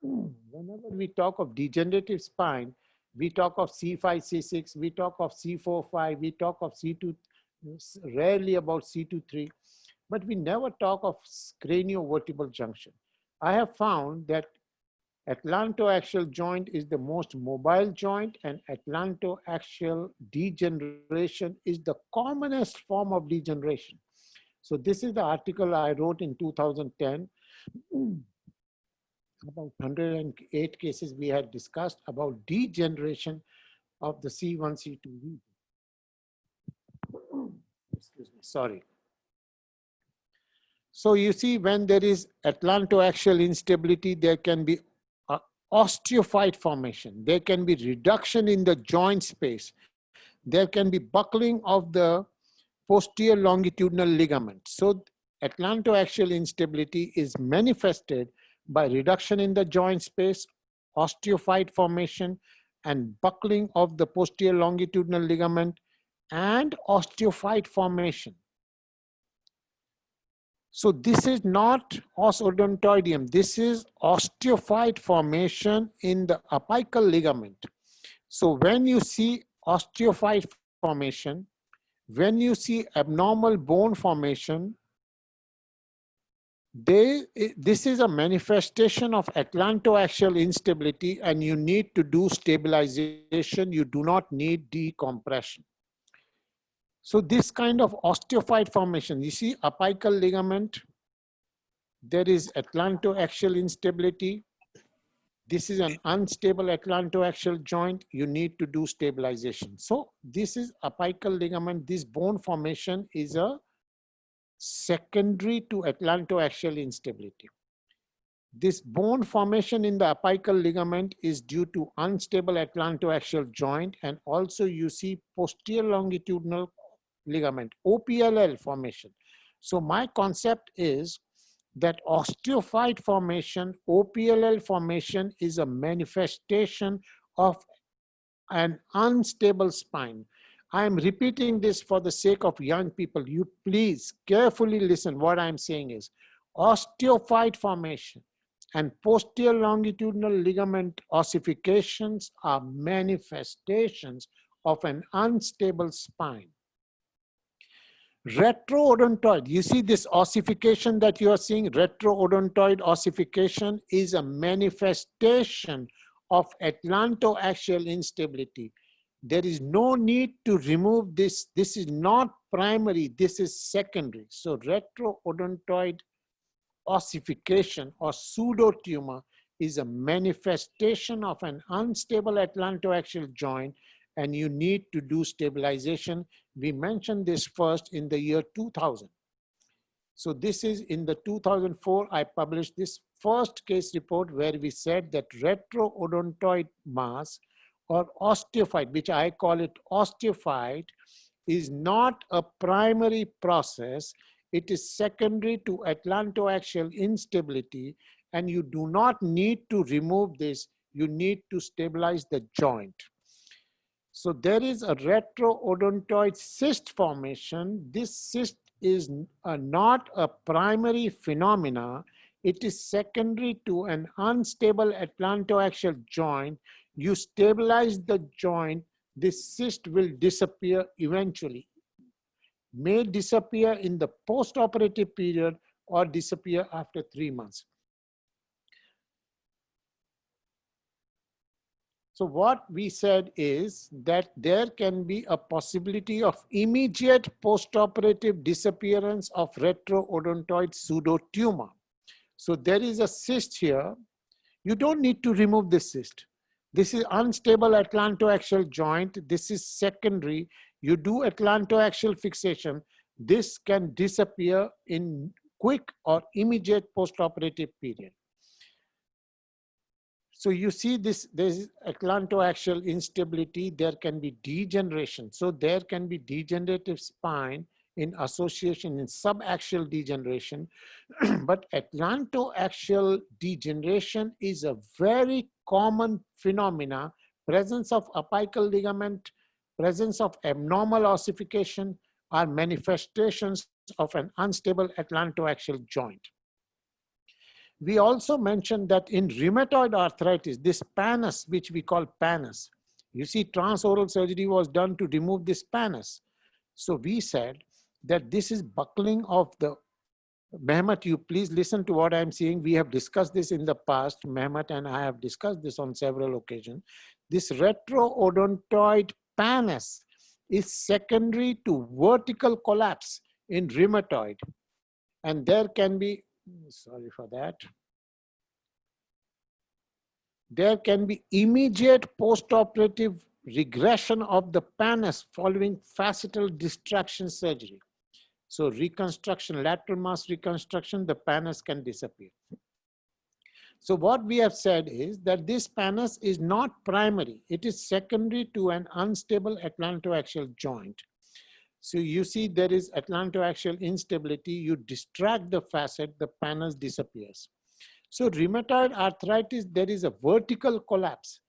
Whenever we talk of degenerative spine, we talk of C5, C6, we talk of C4, 5, we talk of C2, rarely about C2, 3, but we never talk of craniovertebral junction. I have found that atlantoaxial joint is the most mobile joint, and atlantoaxial degeneration is the commonest form of degeneration. So this is the article I wrote in 2010. About 108 cases we had discussed about degeneration of the C1-C2 region. Excuse me, sorry. So you see, when there is atlantoaxial instability, there can be osteophyte formation. There can be reduction in the joint space. There can be buckling of the posterior longitudinal ligament. So atlantoaxial instability is manifested by reduction in the joint space, osteophyte formation, and buckling of the posterior longitudinal ligament, and osteophyte formation. So this is not os odontoideum. This is osteophyte formation in the apical ligament. So when you see osteophyte formation, when you see abnormal bone formation, this is a manifestation of atlantoaxial instability, and you need to do stabilization. You do not need decompression. So this kind of osteophyte formation, you see apical ligament, there is atlantoaxial instability. This is an unstable atlantoaxial joint. You need to do stabilization. So this is apical ligament. This bone formation is a secondary to atlantoaxial instability. This bone formation in the apical ligament is due to unstable atlantoaxial joint, and also you see posterior longitudinal ligament, OPLL formation. So my concept is that osteophyte formation, OPLL formation, is a manifestation of an unstable spine. I am repeating this for the sake of young people. You please carefully listen. What I'm saying is osteophyte formation and posterior longitudinal ligament ossifications are manifestations of an unstable spine. Retroodontoid, you see this ossification that you are seeing, retroodontoid ossification is a manifestation of atlantoaxial instability. There is no need to remove this. This is not primary, this is secondary. So retroodontoid ossification or pseudotumor is a manifestation of an unstable atlantoaxial joint, and you need to do stabilization. We mentioned this first in the year 2000. So this is in the 2004, I published this first case report where we said that retroodontoid mass or osteophyte, which I call it osteophyte, is not a primary process. It is secondary to atlantoaxial instability, and you do not need to remove this. You need to stabilize the joint. So there is a retroodontoid cyst formation. This cyst is not a primary phenomena. It is secondary to an unstable atlantoaxial joint. You stabilize the joint, this cyst will disappear eventually. May disappear in the post-operative period or disappear after 3 months. So what we said is that there can be a possibility of immediate postoperative disappearance of retroodontoid pseudotumor. So there is a cyst here. You don't need to remove this cyst. This is unstable atlantoaxial joint. This is secondary. You do atlantoaxial fixation. This can disappear in quick or immediate postoperative period. So you see this, there's atlantoaxial instability, there can be degeneration. So there can be degenerative spine in association in subaxial degeneration. But atlantoaxial degeneration is a very common phenomena, presence of apical ligament, presence of abnormal ossification are manifestations of an unstable atlantoaxial joint. We also mentioned that in rheumatoid arthritis, this pannus, which we call pannus, you see transoral surgery was done to remove this pannus. So we said that this is buckling of the, Mehmet, you please listen to what I'm saying. We have discussed this in the past. Mehmet and I have discussed this on several occasions. This retroodontoid pannus is secondary to vertical collapse in rheumatoid. And there can be, sorry for that. There can be immediate postoperative regression of the pannus following facetal distraction surgery. So reconstruction, lateral mass reconstruction, the pannus can disappear. So what we have said is that this pannus is not primary. It is secondary to an unstable atlantoaxial joint. So you see there is atlantoaxial instability. You distract the facet, the pannus disappears. So rheumatoid arthritis, there is a vertical collapse.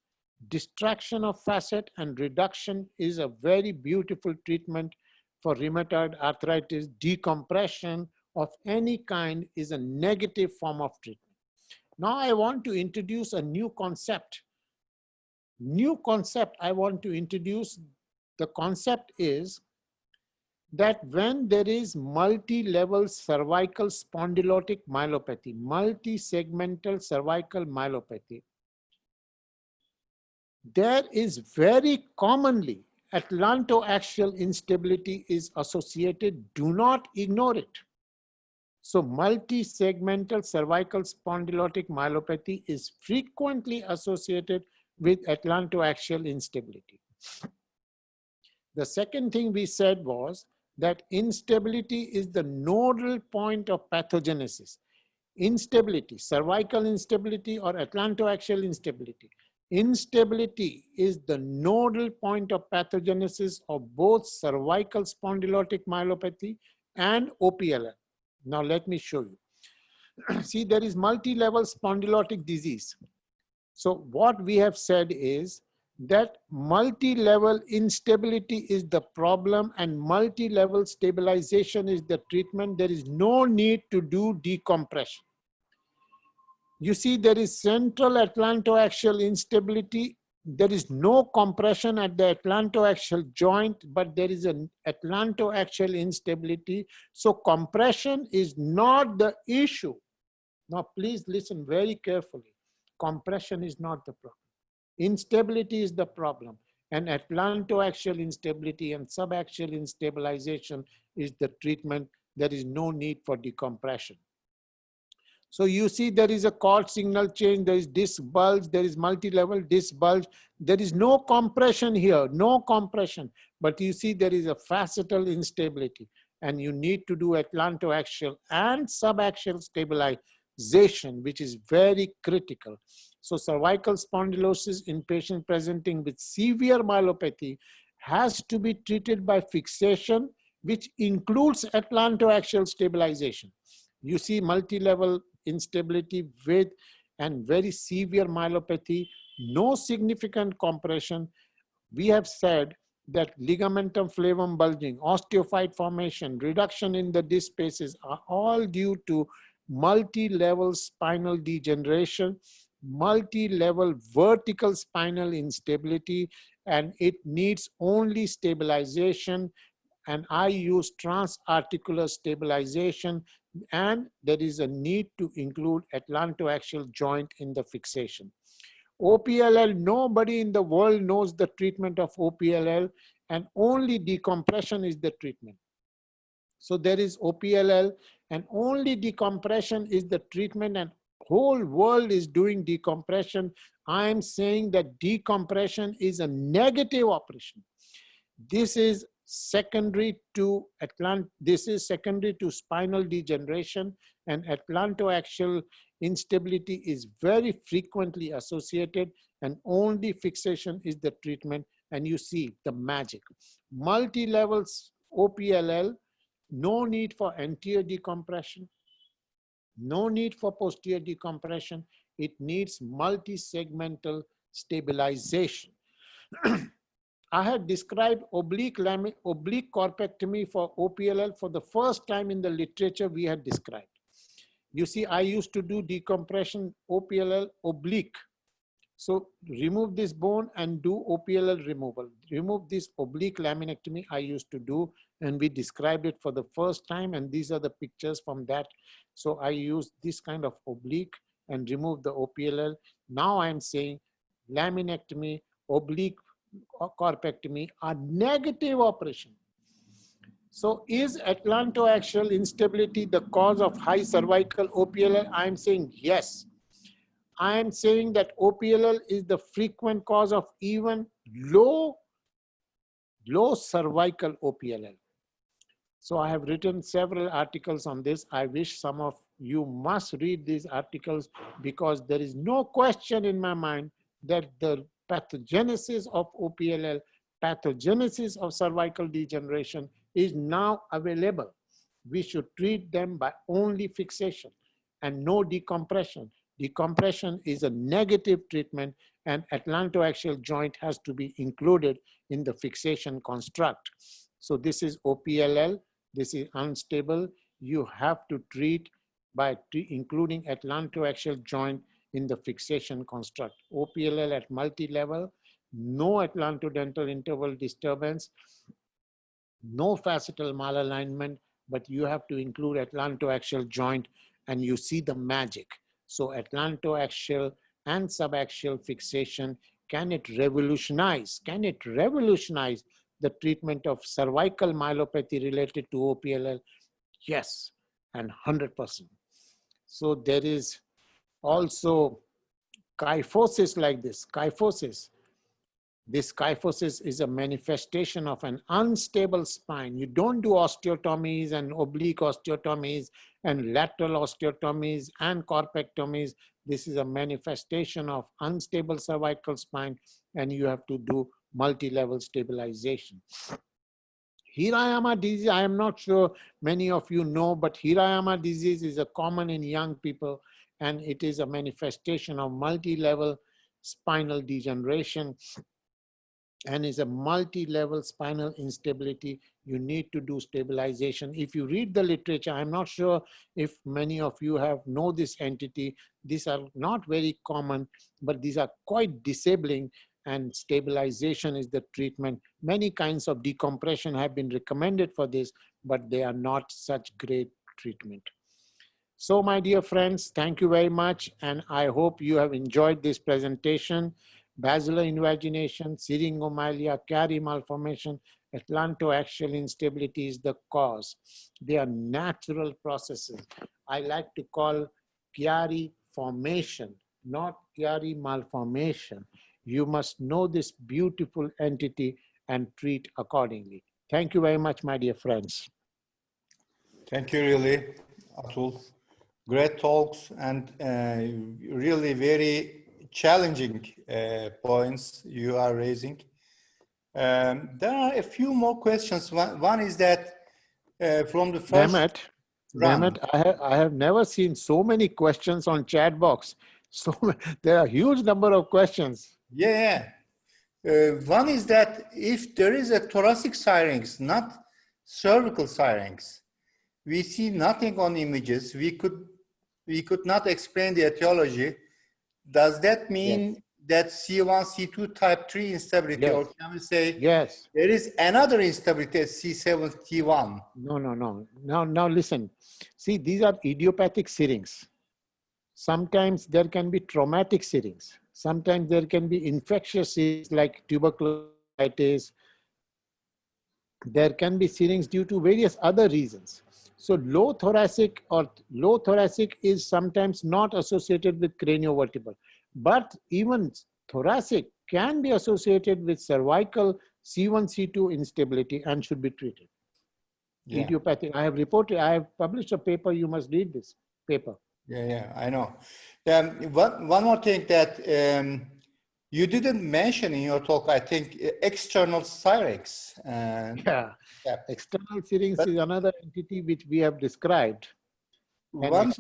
Distraction of facet and reduction is a very beautiful treatment for rheumatoid arthritis. Decompression of any kind is a negative form of treatment. Now I want to introduce a new concept. New concept I want to introduce. The concept is that when there is multi-level cervical spondylotic myelopathy, multi-segmental cervical myelopathy, there is very commonly atlantoaxial instability is associated. Do not ignore it. So multi-segmental cervical spondylotic myelopathy is frequently associated with atlantoaxial instability. The second thing we said was that instability is the nodal point of pathogenesis. Instability, cervical instability or atlantoaxial instability. Instability is the nodal point of pathogenesis of both cervical spondylotic myelopathy and OPLL. Now let me show you. See, there is multi-level spondylotic disease. So what we have said is that multi-level instability is the problem and multi-level stabilization is the treatment. There is no need to do decompression. You see, there is central atlantoaxial instability. There is no compression at the atlantoaxial joint, but there is an atlantoaxial instability. So compression is not the issue. Now, please listen very carefully. Compression is not the problem. Instability is the problem. And atlantoaxial instability and subaxial instabilization is the treatment. There is no need for decompression. So you see there is a cord signal change, there is disc bulge, there is multi-level disc bulge. There is no compression here, no compression. But you see there is a facetal instability and you need to do atlantoaxial and subaxial stabilization, which is very critical. So cervical spondylosis in patients presenting with severe myelopathy has to be treated by fixation, which includes atlantoaxial stabilization. You see multi-level instability with and very severe myelopathy, no significant compression. We have said that ligamentum flavum bulging, osteophyte formation, reduction in the disc spaces are all due to multi-level spinal degeneration, multi-level vertical spinal instability, and it needs only stabilization. And I use transarticular stabilization, and there is a need to include atlantoaxial joint in the fixation. OPLL, nobody in the world knows the treatment of OPLL, and only decompression is the treatment. So there is OPLL, and only decompression is the treatment, and whole world is doing decompression. I am saying that decompression is a negative operation. This is secondary to spinal degeneration, and atlantoaxial instability is very frequently associated, and only fixation is the treatment. And you see the magic. Multi-levels OPLL, no need for anterior decompression, no need for posterior decompression. It needs multi-segmental stabilization. I had described oblique corpectomy for OPLL for the first time in the literature we had described. You see, I used to do decompression OPLL oblique. So remove this bone and do OPLL removal. Remove this oblique laminectomy I used to do, and we described it for the first time, and these are the pictures from that. So I used this kind of oblique and remove the OPLL. Now I'm saying laminectomy, oblique corpectomy are negative operation. So is atlantoaxial instability the cause of high cervical OPLL? I'm saying yes. I am saying that OPLL is the frequent cause of even low cervical OPLL. So I have written several articles on this. I wish some of you must read these articles, because there is no question in my mind that the pathogenesis of OPLL, pathogenesis of cervical degeneration is now available. We should treat them by only fixation and no decompression. Decompression is a negative treatment, and atlantoaxial joint has to be included in the fixation construct. So this is OPLL, this is unstable. You have to treat by including atlantoaxial joint in the fixation construct. OPLL at multi-level, no atlantodental interval disturbance, no facetal malalignment, but you have to include atlantoaxial joint, and you see the magic. So atlantoaxial and subaxial fixation, can it revolutionize the treatment of cervical myelopathy related to OPLL? Yes, and 100%. So there is also kyphosis like this. Kyphosis. This kyphosis is a manifestation of an unstable spine. You don't do osteotomies and oblique osteotomies and lateral osteotomies and corpectomies. This is a manifestation of unstable cervical spine, and you have to do multi-level stabilization. Hirayama disease, I am not sure many of you know, but Hirayama disease is a common in young people, and it is a manifestation of multi-level spinal degeneration and is a multi-level spinal instability. You need to do stabilization. If you read the literature, I'm not sure if many of you know this entity. These are not very common, but these are quite disabling, and stabilization is the treatment. Many kinds of decompression have been recommended for this, but they are not such great treatment. So my dear friends, thank you very much, and I hope you have enjoyed this presentation. Basilar invagination, syringomyelia, Chiari malformation, atlantoaxial instability is the cause. They are natural processes. I like to call Chiari formation, not Chiari malformation. You must know this beautiful entity and treat accordingly. Thank you very much, my dear friends. Thank you, really, Atul. Great talks and really very challenging points you are raising. There are a few more questions. One is that from the first Mehmet, I have never seen so many questions on chat box. So there are a huge number of questions. Yeah. One is that if there is a thoracic syrinx, not cervical syrinx, we see nothing on images. We could not explain the etiology. Does that mean that C1-C2 type 3 instability, or can we say there is another instability at C7-T1? No. Now listen. See, these are idiopathic syrinx. Sometimes there can be traumatic syrinx. Sometimes there can be infectious syrinx like tuberculosis. There can be syrinx due to various other reasons. So low thoracic is sometimes not associated with craniovertebral, but even thoracic can be associated with cervical C1-C2 instability and should be treated. Yeah. Idiopathic. I have published a paper. You must read this paper. Yeah, I know. One more thing that you didn't mention in your talk, I think, external syrinx. Yeah. External syrinx But is another entity which we have described. one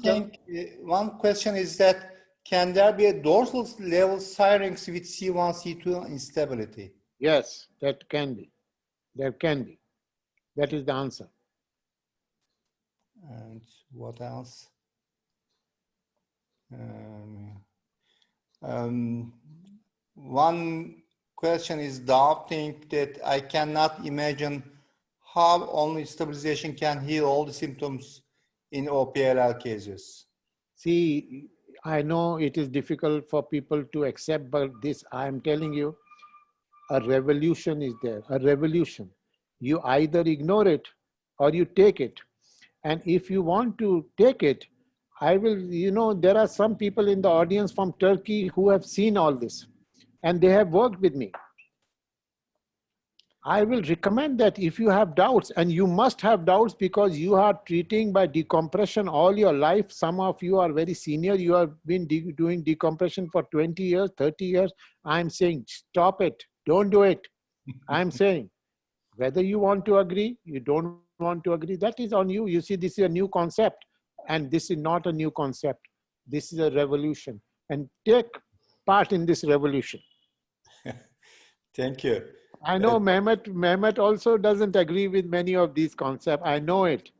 question is that can there be a dorsal level syrinx with C1, C2 instability? Yes, that can be. There can be. That is the answer. And what else? One question is doubting that I cannot imagine how only stabilization can heal all the symptoms in OPLL cases. See, I know it is difficult for people to accept, but this, I am telling you, a revolution is there, a revolution. You either ignore it or you take it. And if you want to take it, I will, there are some people in the audience from Turkey who have seen all this and they have worked with me. I will recommend that if you have doubts, and you must have doubts because you are treating by decompression all your life. Some of you are very senior. You have been doing decompression for 20 years, 30 years. I'm saying, stop it. Don't do it. I'm saying, whether you want to agree, you don't want to agree, that is on you. You see, this is a new concept, and this is not a new concept. This is a revolution, and take part in this revolution. Thank you. I know Mehmet also doesn't agree with many of these concepts. I know it.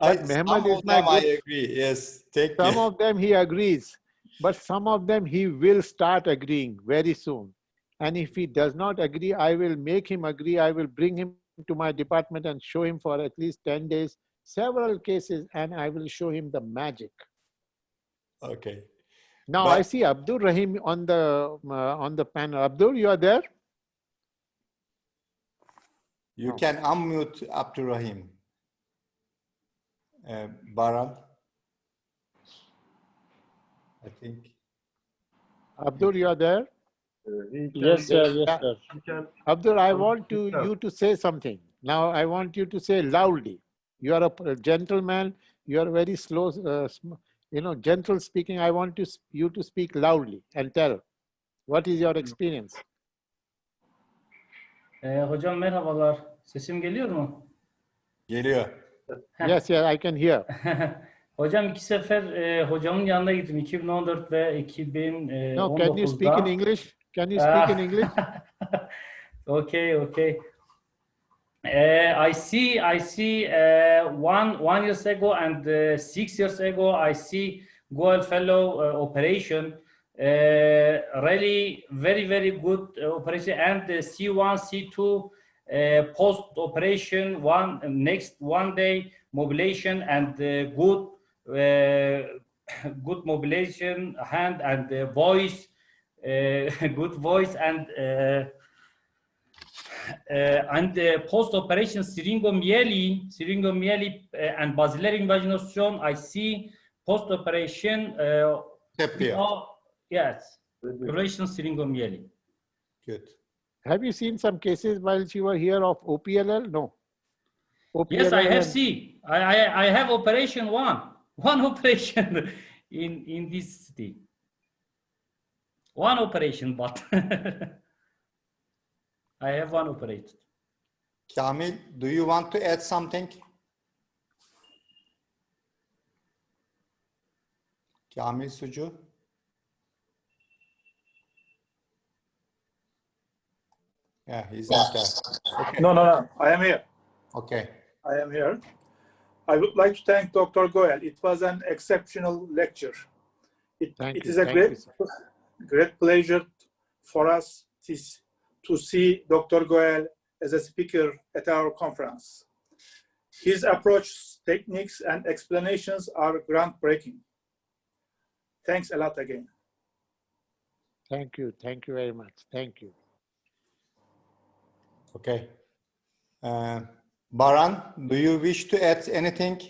But Mehmet is my good. I agree. Yes, some of them he agrees, but some of them he will start agreeing very soon. And if he does not agree, I will make him agree. I will bring him to my department and show him for at least 10 days, several cases, and I will show him the magic. Okay. Now I see Abdul Rahim on the panel. Abdul, you are there? You can unmute Abdul Rahim. Baran, I think. Abdul, you are there? Yes, sir. Yes, sir. Abdul, I want you to say something. Now I want you to say loudly. You are a gentleman. You are very slow, gentle speaking. I want you to speak loudly and tell. What is your experience? Hocam merhabalar. Sesim geliyor mu? Geliyor. Yes, I can hear. Hocam 2 sefer hocamın yanına gittim. 2014 ve 2019'da. No, can you speak in English? Can you speak in English? Okay. I see 1 years ago and 6 years ago I see Goel fellow operation. Really very good operation, and the C1-C2 post-operation one day mobilization and good mobilization, hand and voice, good voice, and post-operation syringomyeli and basilar invagination. I see post-operation. Yes, operation syringomyeli. Good. Have you seen some cases while you were here of OPLL? No. OPLL, yes, I have seen. I have operation one operation in this city. One operation, but I have one operation. Kamil, do you want to add something? Kamil Sucu? Yeah, he's not there. Okay. No. I am here. Okay. I am here. I would like to thank Dr. Goel. It was an exceptional lecture. It is a great pleasure for us to see Dr. Goel as a speaker at our conference. His approach, techniques, and explanations are groundbreaking. Thanks a lot again. Thank you very much. Thank you. Okay. Baran, do you wish to add anything?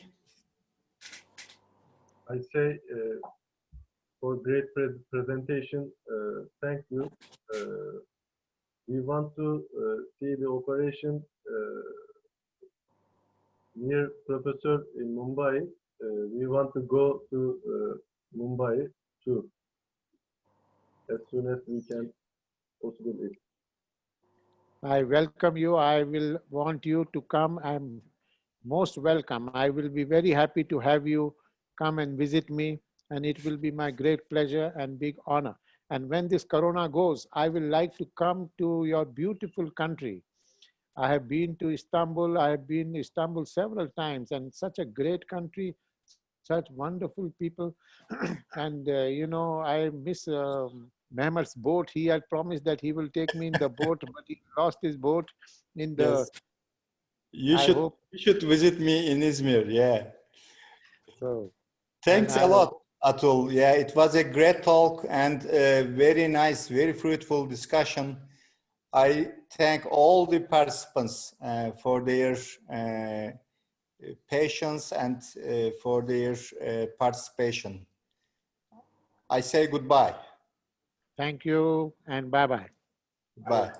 I say for great presentation, thank you. We want to see the operation near Professor in Mumbai. We want to go to Mumbai too, as soon as we can possibly. I welcome you. I will want you to come. I'm most welcome. I will be very happy to have you come and visit me, and it will be my great pleasure and big honor. And when this corona goes, I will like to come to your beautiful country. I have been to Istanbul. I have been to Istanbul several times, and such a great country, such wonderful people. And you know, I miss Mehmet's boat. He had promised that he will take me in the boat, but he lost his boat in the. Yes. You should visit me in İzmir. Yeah. So thanks a lot, Atul. Yeah, it was a great talk and a very nice, very fruitful discussion. I thank all the participants for their patience and for their participation. I say goodbye. Thank you and bye-bye. Bye.